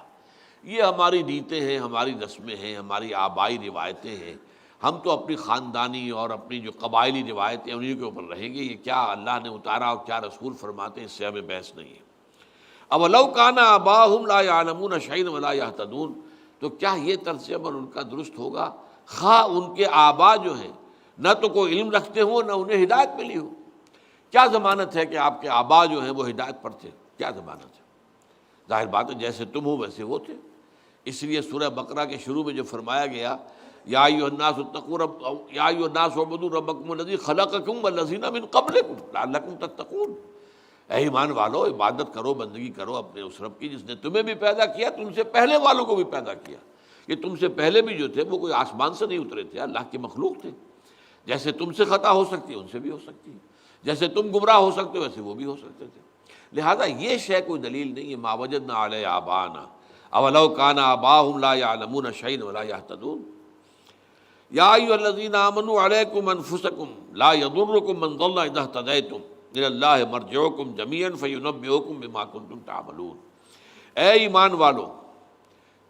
یہ ہماری نیتیں ہیں، ہماری رسمیں ہیں، ہماری آبائی روایتیں ہیں، ہم تو اپنی خاندانی اور اپنی جو قبائلی روایتیں انہیں کے اوپر رہیں گے، یہ کیا اللہ نے اتارا اور کیا رسول فرماتے ہیں اس سے ہمیں بحث نہیں ہے۔ اولو کان آباؤہم لا یعلمون شیئا ولا یہتدون، تو کیا یہ طرز عمل ان کا درست ہوگا خواہ ان کے آبا جو ہیں نہ تو کوئی علم رکھتے ہوں نہ انہیں ہدایت ملی ہو؟ کیا ضمانت ہے کہ آپ کے آبا جو ہیں وہ ہدایت پر تھے؟ کیا ضمانت ہے؟ ظاہر بات ہے جیسے تم ہو ویسے وہ تھے۔ اس لیے سورہ بقرہ کے شروع میں جو فرمایا گیا یا ایھا الناس اتقوا یا ایھا الناس اعبدوا ربکم الذی خلقکم والذین من قبلکم لعلکم تتقون، اے ایمان والو عبادت کرو، بندگی کرو اپنے اس رب کی جس نے تمہیں بھی پیدا کیا، تم سے پہلے والوں کو بھی پیدا کیا۔ یہ تم سے پہلے بھی جو تھے وہ کوئی آسمان سے نہیں اترے تھے، اللہ کی مخلوق تھے۔ جیسے تم سے خطا ہو سکتی ہے ان سے بھی ہو سکتی ہے، جیسے تم گمراہ ہو سکتے ہو ویسے وہ بھی ہو سکتے تھے۔ لہذا یہ شے کوئی دلیل نہیں ہے ما وجدنا علیہ آباءنا اولو کان آباؤہم لا یعلمون شیئا ولا یہتدون۔ یا ایھا الذین آمنوا علیکم انفسکم لا یضرکم من ضل اذا اہتدیتم الی اللہ مرجعکم جمیعا فینبئکم بما کنتم تعملون۔ اے ایمان والو،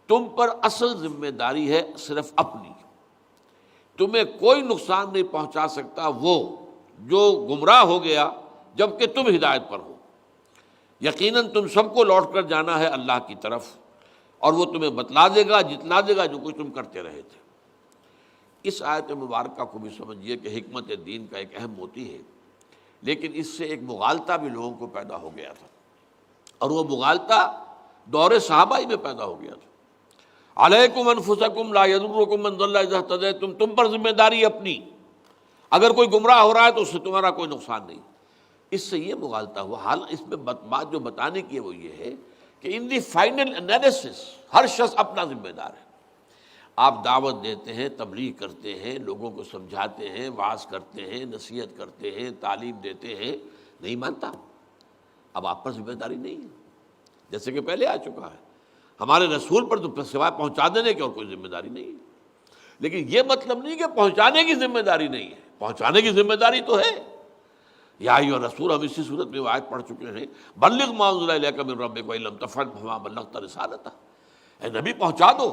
تم پر اصل ذمہ داری ہے صرف اپنی، تمہیں کوئی نقصان نہیں پہنچا سکتا وہ جو گمراہ ہو گیا جبکہ تم ہدایت پر ہو۔ یقیناً تم سب کو لوٹ کر جانا ہے اللہ کی طرف، اور وہ تمہیں بتلا دے گا، جتلا دے گا جو کچھ تم کرتے رہے تھے۔ اس آیت مبارکہ کو بھی سمجھیے کہ حکمت دین کا ایک اہم موتی ہے، لیکن اس سے ایک مغالطہ بھی لوگوں کو پیدا ہو گیا تھا، اور وہ مغالطہ دور صحابہ ہی میں پیدا ہو گیا تھا۔ علیکم انفسکم لا یضرکم من ضل اذا اہتدیتم، تم پر ذمہ داری اپنی، اگر کوئی گمراہ ہو رہا ہے تو اس سے تمہارا کوئی نقصان نہیں۔ اس سے یہ مغالطہ ہوا۔ حال اس میں بات جو بتانے کی ہے وہ یہ ہے کہ ان دی فائنل انالیسس ہر شخص اپنا ذمہ دار ہے۔ آپ دعوت دیتے ہیں، تبلیغ کرتے ہیں، لوگوں کو سمجھاتے ہیں، وعظ کرتے ہیں، نصیحت کرتے ہیں، تعلیم دیتے ہیں، نہیں مانتا، اب آپ پر ذمہ داری نہیں ہے، جیسے کہ پہلے آ چکا ہے۔ ہمارے رسول پر تو سوائے پہنچا دینے کی اور کوئی ذمہ داری نہیں ہے، لیکن یہ مطلب نہیں کہ پہنچانے کی ذمہ داری نہیں ہے، پہنچانے کی ذمہ داری تو ہے۔ یا ایھا الرسول، ہم اسی صورت میں آیت پڑھ چکے ہیں، بلغ ما انزل الیک من ربک وان لم تفعل فما بلغت رسالتہ، اے نبی پہنچا دو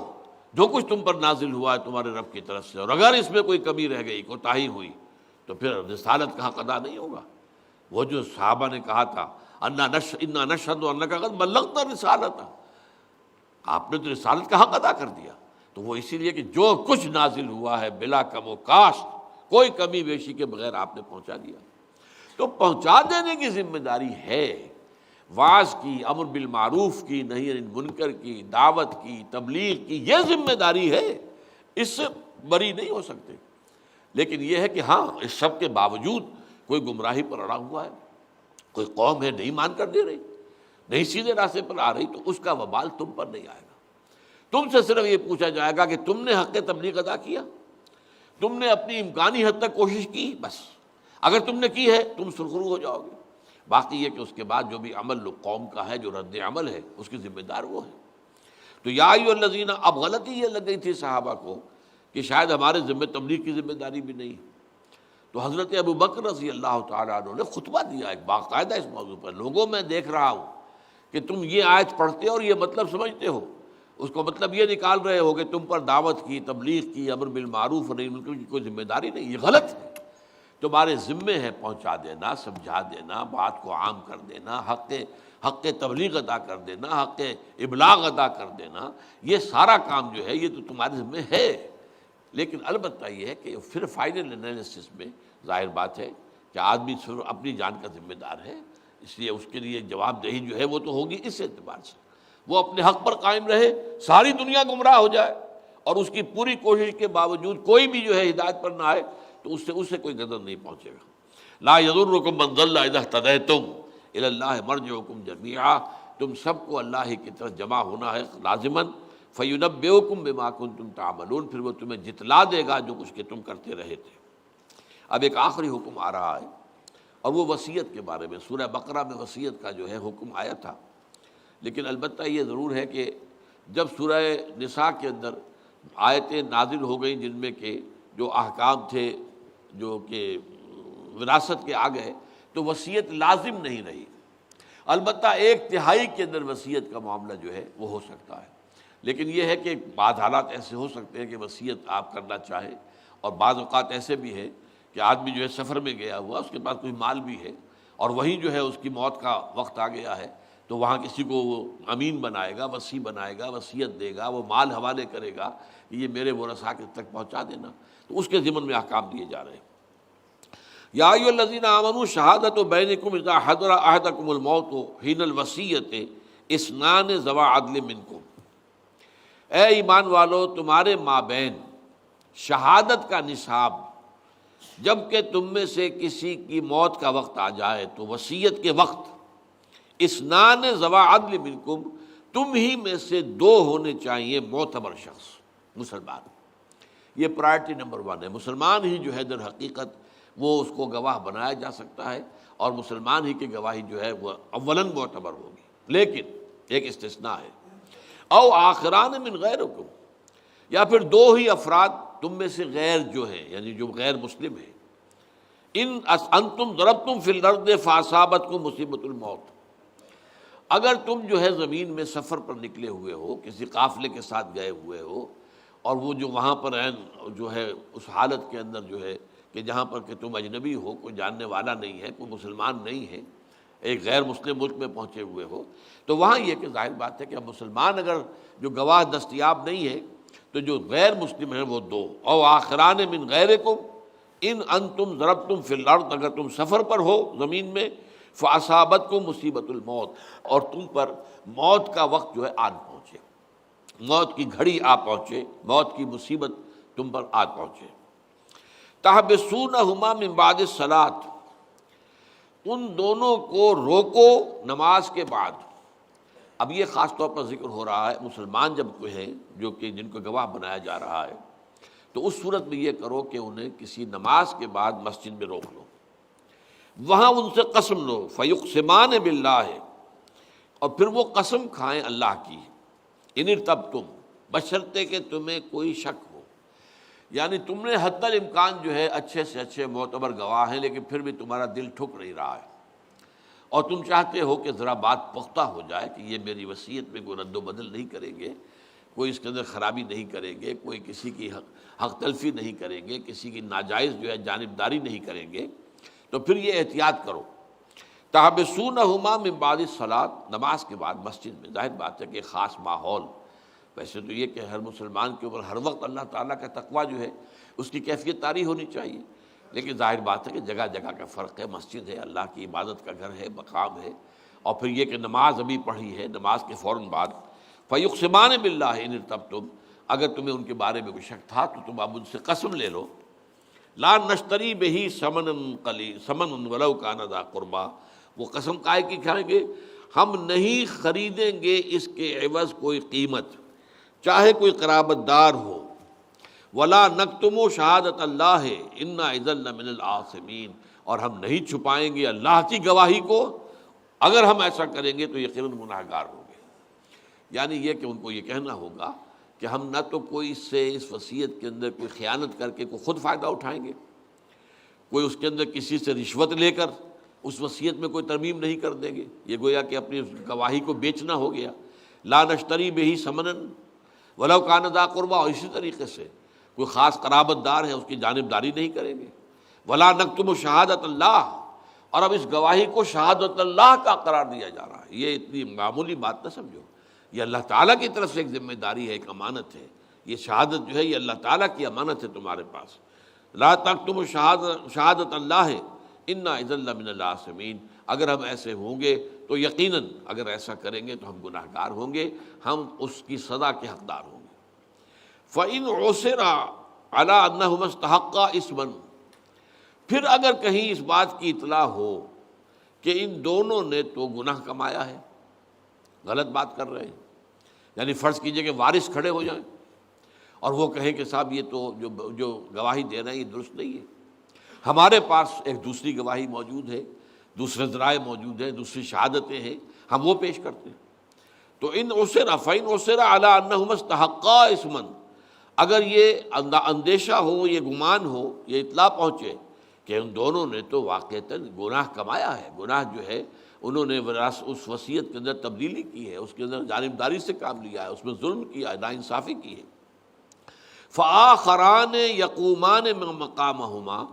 جو کچھ تم پر نازل ہوا ہے تمہارے رب کی طرف سے، اور اگر اس میں کوئی کمی رہ گئی، کوتاہی ہوئی، تو پھر رسالت کا حق ادا نہیں ہوگا۔ وہ جو صحابہ نے کہا تھا انا نشہد انک قد بلغت رسالتہ، آپ نے تو رسالت کا حق ادا کر دیا، تو وہ اسی لیے کہ جو کچھ نازل ہوا ہے بلا کم و کاشت، کوئی کمی بیشی کے بغیر آپ نے پہنچا دیا۔ تو پہنچا دینے کی ذمہ داری ہے، وعظ کی، امر بالمعروف کی، نہی عن المنکر کی، دعوت کی، تبلیغ کی، یہ ذمہ داری ہے، اس سے بری نہیں ہو سکتے۔ لیکن یہ ہے کہ ہاں اس سب کے باوجود کوئی گمراہی پر اڑا ہوا ہے، کوئی قوم ہے نہیں مان کر دے رہی، نہیں سیدھے راستے پر آ رہی، تو اس کا وبال تم پر نہیں آئے گا۔ تم سے صرف یہ پوچھا جائے گا کہ تم نے حق تبلیغ ادا کیا، تم نے اپنی امکانی حد تک کوشش کی، بس اگر تم نے کی ہے تم سرخرو ہو جاؤ گے۔ باقی یہ کہ اس کے بعد جو بھی عمل قوم کا ہے، جو رد عمل ہے، اس کی ذمہ دار وہ ہے۔ تو یا ایھا الذین، اب غلطی یہ لگ گئی تھی صحابہ کو کہ شاید ہمارے ذمہ تبلیغ کی ذمہ داری بھی نہیں، تو حضرت ابو بکر رضی اللہ تعالیٰ عنہ نے خطبہ دیا ایک باقاعدہ اس موضوع پر، لوگوں میں دیکھ رہا ہوں کہ تم یہ آیت پڑھتے اور یہ مطلب سمجھتے ہو، اس کو مطلب یہ نکال رہے ہو کہ تم پر دعوت کی، تبلیغ کی، امر بالمعروف اور نہی عن المنکر کی کوئی ذمہ داری نہیں، یہ غلط ہے۔ تمہارے ذمے ہے پہنچا دینا، سمجھا دینا، بات کو عام کر دینا، حق تبلیغ ادا کر دینا، حق ابلاغ ادا کر دینا، یہ سارا کام جو ہے یہ تو تمہارے ذمے ہے۔ لیکن البتہ یہ ہے کہ پھر فائنل انالیسس میں ظاہر بات ہے کہ آدمی صرف اپنی جان کا ذمہ دار ہے، اس لیے اس کے لیے جواب دہی جو ہے وہ تو ہوگی اس اعتبار سے، وہ اپنے حق پر قائم رہے، ساری دنیا گمراہ ہو جائے اور اس کی پوری کوشش کے باوجود کوئی بھی جو ہے ہدایت پر نہ آئے، تو اس سے کوئی غضب نہیں پہنچے گا۔ لا یضرکم من ضل اذا اہتدیتم الی اللہ مرجعکم جمیعا، تم سب کو اللہ ہی کی طرف جمع ہونا ہے لازماً، فینبئکم بما کنتم تعملون، پھر وہ تمہیں جتلا دے گا جو کچھ کہ تم کرتے رہے تھے۔ اب ایک آخری حکم آ رہا ہے، اور وہ وصیت کے بارے میں۔ سورہ بقرہ میں وصیت کا جو ہے حکم آیا تھا، لیکن البتہ یہ ضرور ہے کہ جب سورہ نساء کے اندر آیتیں نازل ہو گئیں جن میں کہ جو احکام تھے جو کہ وراثت کے آ گئے، تو وصیت لازم نہیں رہی۔ البتہ 1/3 کے اندر وصیت کا معاملہ جو ہے وہ ہو سکتا ہے، لیکن یہ ہے کہ بعض حالات ایسے ہو سکتے ہیں کہ وصیت آپ کرنا چاہیں اور بعض اوقات ایسے بھی ہے کہ آدمی جو ہے سفر میں گیا ہوا، اس کے پاس کوئی مال بھی ہے، اور وہیں جو ہے اس کی موت کا وقت آ گیا ہے، تو وہاں کسی کو وہ امین بنائے گا، وصی بنائے گا، وصیت دے گا، وہ مال حوالے کرے گا کہ یہ میرے ورثاء کے تک پہنچا دینا، تو اس کے ضمن میں احکام دیے جا رہے ہیں۔ یا ایھا الذین آمنوا شہادۃ بینکم اذا حضر احدکم الموت حین الوصیۃ اثنان ذوا عدل منکم، اے ایمان والو تمہارے مابین شہادت کا نصاب جب کہ تم میں سے کسی کی موت کا وقت آ جائے تو وصیت کے وقت اثنان ذوا عدل منکم، تم ہی میں سے دو ہونے چاہیے معتبر شخص مسلمان۔ یہ پرائرٹی نمبر 1 ہے، مسلمان ہی جو ہے در حقیقت وہ اس کو گواہ بنایا جا سکتا ہے، اور مسلمان ہی کی گواہی جو ہے وہ اولاً معتبر ہوگی، لیکن ایک استثناء ہے، او آخران من غیرکم، یا پھر دو ہی افراد تم میں سے غیر جو ہیں، یعنی جو غیر مسلم ہیں، ان انتم ضربتم فی الارض فاصابتکم مصیبۃ الموت، اگر تم جو ہے زمین میں سفر پر نکلے ہوئے ہو، کسی قافلے کے ساتھ گئے ہوئے ہو، اور وہ جو وہاں پر جو ہے اس حالت کے اندر جو ہے کہ جہاں پر کہ تم اجنبی ہو، کوئی جاننے والا نہیں ہے، کوئی مسلمان نہیں ہے، ایک غیر مسلم ملک میں پہنچے ہوئے ہو، تو وہاں یہ کہ ظاہر بات ہے کہ اب مسلمان اگر جو گواہ دستیاب نہیں ہے تو جو غیر مسلم ہیں وہ دو، او آخران من غیرکم ان انتم ضربتم فی الارض، اگر تم سفر پر ہو زمین میں، فاصابتکم مصیبۃ الموت، اور تم پر موت کا وقت جو ہے آن پہنچے، موت کی گھڑی آ پہنچے، موت کی مصیبت تم پر آ پہنچے، تحبسونہما من بعد الصلاۃ، ان دونوں کو روکو نماز کے بعد۔ اب یہ خاص طور پر ذکر ہو رہا ہے مسلمان جب کوئی ہیں جو کہ جن کو گواہ بنایا جا رہا ہے، تو اس صورت میں یہ کرو کہ انہیں کسی نماز کے بعد مسجد میں روک لو، وہاں ان سے قسم لو، فیقسمان باللہ، اور پھر وہ قسم کھائیں اللہ کی، ان ارتبتم، بشرطے کہ تمہیں کوئی شک ہو، یعنی تم نے حتی الامکان جو ہے اچھے سے اچھے معتبر گواہ ہیں، لیکن پھر بھی تمہارا دل ٹھک نہیں رہا ہے، اور تم چاہتے ہو کہ ذرا بات پختہ ہو جائے کہ یہ میری وصیت میں کوئی رد و بدل نہیں کریں گے، کوئی اس کے اندر خرابی نہیں کریں گے، کوئی کسی کی حق تلفی نہیں کریں گے، کسی کی ناجائز جو ہے جانبداری نہیں کریں گے، تو پھر یہ احتیاط کرو، تحبسونہما من بعد الصلاۃ، نماز کے بعد مسجد میں۔ ظاہر بات ہے کہ خاص ماحول، ویسے تو یہ کہ ہر مسلمان کے اوپر ہر وقت اللہ تعالیٰ کا تقویٰ جو ہے اس کی کیفیت طاری ہونی چاہیے، لیکن ظاہر بات ہے کہ جگہ جگہ کا فرق ہے، مسجد ہے، اللہ کی عبادت کا گھر ہے، مقام ہے، اور پھر یہ کہ نماز ابھی پڑھی ہے، نماز کے فوراً بعد فیقسمان باللہ ان ارتبتم، اگر تمہیں ان کے بارے میں کوئی شک تھا تو تم اب ان سے قسم لے لو، لا نشتری بہ ثمنا قلیلا ثمنا ولو کان ذا قربا، وہ قسم کائے کی کھائیں گے ہم نہیں خریدیں گے اس کے عوض کوئی قیمت، چاہے کوئی قرابت دار ہو، ولا نکتم شہادت اللہ انا اذا لمن العاصمین، اور ہم نہیں چھپائیں گے اللہ کی گواہی کو، اگر ہم ایسا کریں گے تو یقیناً گناہ گار ہوں گے۔ یعنی یہ کہ ان کو یہ کہنا ہوگا کہ ہم نہ تو کوئی اس سے اس وصیت کے اندر کوئی خیانت کر کے کوئی خود فائدہ اٹھائیں گے، کوئی اس کے اندر کسی سے رشوت لے کر اس وصیت میں کوئی ترمیم نہیں کر دیں گے، یہ گویا کہ اپنی گواہی کو بیچنا ہو گیا، لا نشتری بہ ثمنا ولو کان ذا قربا، اور اسی طریقے سے کوئی خاص قرابت دار ہے اس کی جانبداری نہیں کریں گے، ولا نکتم شہادت اللہ، اور اب اس گواہی کو شہادت اللہ کا قرار دیا جا رہا ہے، یہ اتنی معمولی بات نہ سمجھو، یہ اللہ تعالیٰ کی طرف سے ایک ذمہ داری ہے، ایک امانت ہے، یہ شہادت جو ہے یہ اللہ تعالیٰ کی امانت ہے تمہارے پاس، لا تکتم شہادت اللہ انا اذا لمن العاصمین، اگر ہم ایسے ہوں گے تو یقیناً اگر ایسا کریں گے تو ہم گناہ گار ہوں گے، ہم اس کی سزا کے حقدار ہوں گے۔ فَإِنْ عُثِرَ عَلَىٰ أَنَّهُمَا اسْتَحَقَّا إِثْمًا، پھر اگر کہیں اس بات کی اطلاع ہو کہ ان دونوں نے تو گناہ کمایا ہے، غلط بات کر رہے ہیں، یعنی فرض کیجئے کہ وارث کھڑے ہو جائیں اور وہ کہیں کہ صاحب یہ تو جو گواہی دے رہے ہیں یہ درست نہیں ہے، ہمارے پاس ایک دوسری گواہی موجود ہے، دوسرے ذرائع موجود ہیں، دوسری شہادتیں ہیں، ہم وہ پیش کرتے ہیں، تو ان عُثِرَ فَإِنْ عُثِرَ عَلَىٰ أَنَّهُمَا اسْتَحَقَّا إِثْمًا، اگر یہ اندیشہ ہو، یہ گمان ہو، یہ اطلاع پہنچے کہ ان دونوں نے تو واقعتاً گناہ کمایا ہے، گناہ جو ہے انہوں نے اس وصیت کے اندر تبدیلی کی ہے، اس کے اندر جانبداری سے کام لیا ہے، اس میں ظلم کیا ہے، ناانصافی کی ہے، فآخران یقومان مقامہما،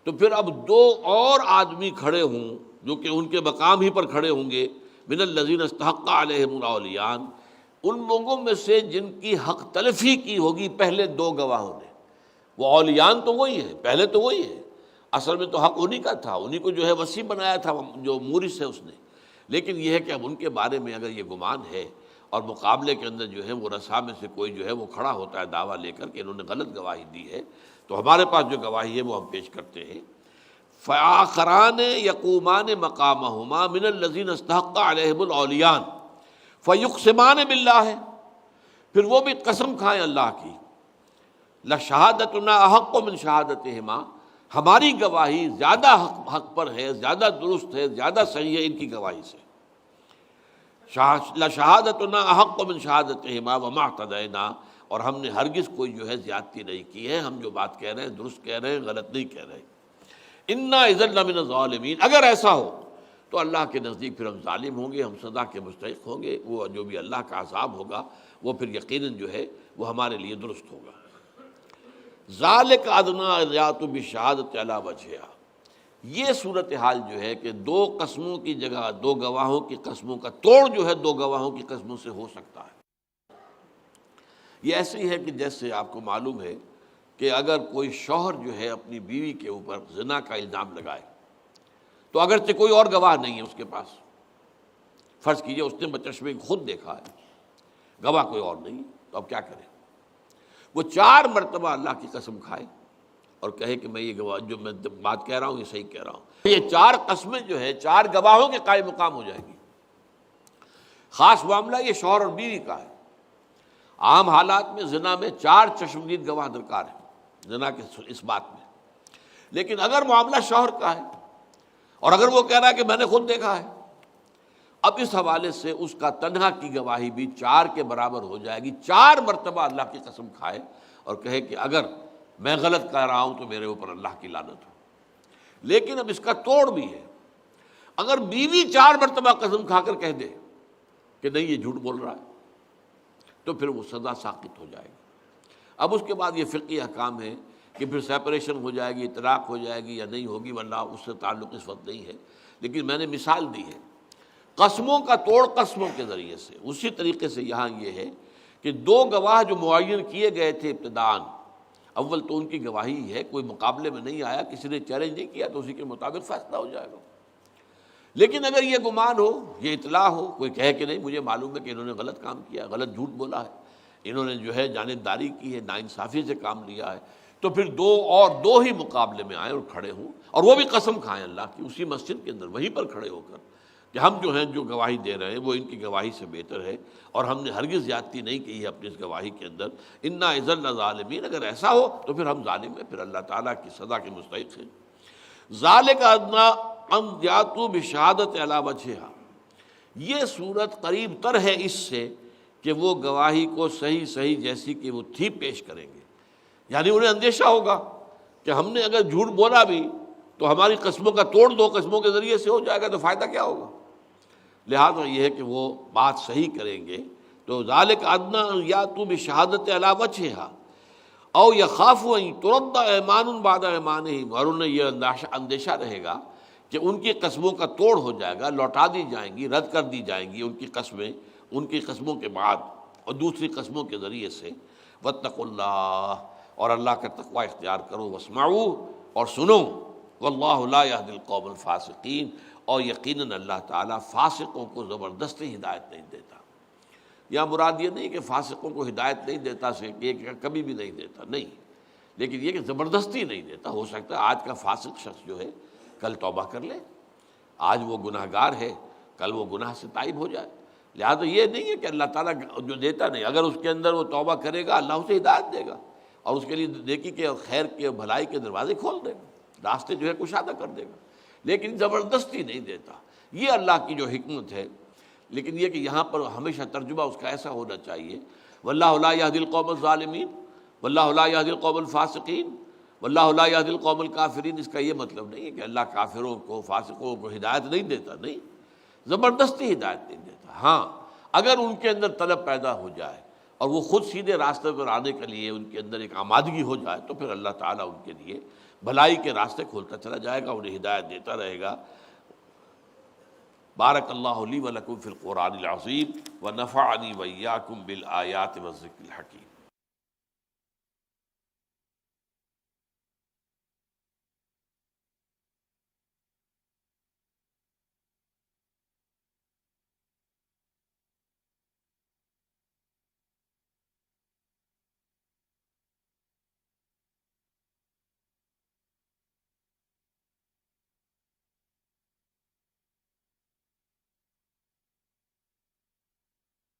تو پھر اب دو اور آدمی کھڑے ہوں جو کہ ان کے مقام ہی پر کھڑے ہوں گے، من الذین استحق علیہم الاولیان، ان لوگوں میں سے جن کی حق تلفی کی ہوگی پہلے دو گواہوں نے۔ وہ اولیان تو وہی ہیں، پہلے تو وہی ہے، اصل میں تو حق انہی کا تھا، انہی کو جو ہے وصی بنایا تھا جو مورث ہے اس نے، لیکن یہ ہے کہ اب ان کے بارے میں اگر یہ گمان ہے اور مقابلے کے اندر جو ہے وہ رسا میں سے کوئی جو ہے وہ کھڑا ہوتا ہے دعویٰ لے کر کہ انہوں نے غلط گواہی دی ہے، تو ہمارے پاس جو گواہی ہے وہ ہم پیش کرتے ہیں۔ فآخران یقومان مقامہما من الذین استحق علیہم الاولیان فیقسمان باللہ، پھر وہ بھی قسم کھائیں اللہ کی، لشہادتنا احق من شہادتہما، ہماری گواہی زیادہ حق پر ہے، زیادہ درست ہے، زیادہ صحیح ہے ان کی گواہی سے۔ لشہادتنا احق من شہادتہما وما اعتدینا، اور ہم نے ہرگز کوئی جو ہے زیادتی نہیں کی ہے، ہم جو بات کہہ رہے ہیں درست کہہ رہے ہیں، غلط نہیں کہہ رہے۔ انا اذا لمن الظالمین، اگر ایسا ہو تو اللہ کے نزدیک پھر ہم ظالم ہوں گے، ہم سزا کے مستحق ہوں گے، وہ جو بھی اللہ کا عذاب ہوگا وہ پھر یقیناً جو ہے وہ ہمارے لیے درست ہوگا۔ ذالک ادنیٰ ان یأتوا بالشہادۃ علی وجہہا، یہ صورتحال جو ہے کہ دو قسموں کی جگہ دو گواہوں کی قسموں کا توڑ جو ہے دو گواہوں کی قسموں سے ہو سکتا ہے۔ یہ ایسے ہی ہے کہ جیسے آپ کو معلوم ہے کہ اگر کوئی شوہر جو ہے اپنی بیوی کے اوپر زنا کا الزام لگائے تو اگرچہ کوئی اور گواہ نہیں ہے اس کے پاس، فرض کیجئے اس نے بچشمے خود دیکھا ہے، گواہ کوئی اور نہیں، تو اب کیا کرے؟ وہ 4 مرتبہ اللہ کی قسم کھائے اور کہے کہ میں یہ گواہ جو میں بات کہہ رہا ہوں یہ صحیح کہہ رہا ہوں۔ یہ 4 قسمیں جو ہے 4 گواہوں کے قائم مقام ہو جائیں گی۔ خاص معاملہ یہ شوہر اور بیوی کا ہے۔ عام حالات میں زنا میں 4 چشمدید گواہ درکار ہیں زنا کے اس بات میں، لیکن اگر معاملہ شوہر کا ہے اور اگر وہ کہہ رہا ہے کہ میں نے خود دیکھا ہے، اب اس حوالے سے اس کا تنہا کی گواہی بھی 4 کے برابر ہو جائے گی۔ 4 مرتبہ اللہ کی قسم کھائے اور کہے کہ اگر میں غلط کہہ رہا ہوں تو میرے اوپر اللہ کی لعنت ہو۔ لیکن اب اس کا توڑ بھی ہے، اگر بیوی 4 مرتبہ قسم کھا کر کہہ دے کہ نہیں یہ جھوٹ بول رہا ہے تو پھر وہ سزا ساقط ہو جائے گی۔ اب اس کے بعد یہ فقہی احکام ہے کہ پھر سیپریشن ہو جائے گی، طلاق ہو جائے گی یا نہیں ہوگی، واللہ اس سے تعلق اس وقت نہیں ہے، لیکن میں نے مثال دی ہے قسموں کا توڑ قسموں کے ذریعے سے۔ اسی طریقے سے یہاں یہ ہے کہ 2 گواہ جو معین کیے گئے تھے ابتداءً، اول تو ان کی گواہی ہے، کوئی مقابلے میں نہیں آیا، کسی نے چیلنج نہیں کیا، تو اسی کے مطابق فیصلہ ہو جائے گا۔ لیکن اگر یہ گمان ہو، یہ اطلاع ہو، کوئی کہے کہ نہیں مجھے معلوم ہے کہ انہوں نے غلط کام کیا، غلط جھوٹ بولا ہے، انہوں نے جو ہے جانبداری کی ہے، ناانصافی سے کام لیا ہے، تو پھر 2 ہی مقابلے میں آئیں اور کھڑے ہوں، اور وہ بھی قسم کھائیں اللہ کی اسی مسجد کے اندر وہیں پر کھڑے ہو کر کہ ہم جو ہیں جو گواہی دے رہے ہیں وہ ان کی گواہی سے بہتر ہے اور ہم نے ہرگز زیادتی نہیں کی ہے اپنی اس گواہی کے اندر۔ انا اذا لظالمین، اگر ایسا ہو تو پھر ہم ظالم ہیں، پھر اللہ تعالیٰ کی سزا کے مستحق ہیں۔ ذالک ادنیٰ ان یأتوا بشہادۃ علی وجہہا، یہ صورت قریب تر ہے اس سے کہ وہ گواہی کو صحیح صحیح جیسی کہ وہ تھی پیش کریں گے، یعنی انہیں اندیشہ ہوگا کہ ہم نے اگر جھوٹ بولا بھی تو ہماری قسموں کا توڑ 2 قسموں کے ذریعے سے ہو جائے گا، تو فائدہ کیا ہوگا؟ لہٰذا یہ ہے کہ وہ بات صحیح کریں گے۔ تو ذالک ادنیٰ ان یأتوا بشہادۃ علی وجہہا او یخافوا ان ترد ایمان بعد ایمانہم، اور انہیں یہ اندیشہ رہے گا کہ ان کی قسموں کا توڑ ہو جائے گا، لوٹا دی جائیں گی، رد کر دی جائیں گی ان کی قسمیں ان کی قسموں کے بعد اور دوسری قسموں کے ذریعے سے۔ واتقوا اللہ، اور اللہ کا تقوی اختیار کرو، واسمعوا، اور سنو، واللہ لا یہدی القوم الفاسقین، اور یقیناً اللہ تعالیٰ فاسقوں کو زبردستی ہدایت نہیں دیتا۔ یا مراد یہ نہیں کہ فاسقوں کو ہدایت نہیں دیتا سے کہ کبھی بھی نہیں دیتا، نہیں، لیکن یہ کہ زبردستی نہیں دیتا۔ ہو سکتا ہے آج کا فاسق شخص جو ہے کل توبہ کر لے، آج وہ گناہ گار ہے کل وہ گناہ سے تائب ہو جائے، لہٰذا یہ نہیں ہے کہ اللہ تعالیٰ جو دیتا نہیں، اگر اس کے اندر وہ توبہ کرے گا اللہ اسے ہدایت دے گا اور اس کے لیے نیکی کے اور خیر کے اور بھلائی کے دروازے کھول دے گا، راستے جو ہے کشادہ کر دے گا، لیکن زبردستی نہیں دیتا۔ یہ اللہ کی جو حکمت ہے، لیکن یہ کہ یہاں پر ہمیشہ ترجمہ اس کا ایسا ہونا چاہیے، واللہ لا یہدی القوم الظالمین، واللہ لا یہدی القوم الفاسقین، واللہ لا یہدی القوم الکافرین۔ اس کا یہ مطلب نہیں ہے کہ اللہ کافروں کو فاسقوں کو ہدایت نہیں دیتا، نہیں، زبردستی ہدایت نہیں دیتا۔ ہاں اگر ان کے اندر طلب پیدا ہو جائے اور وہ خود سیدھے راستے پر آنے کے لیے ان کے اندر ایک آمادگی ہو جائے تو پھر اللہ تعالیٰ ان کے لیے بھلائی کے راستے کھولتا چلا جائے گا، انہیں ہدایت دیتا رہے گا۔ بارک اللہ لی و لکم فی القرآن العظیم ونفعنی وإیاکم بالآیات والذکر الحکیم۔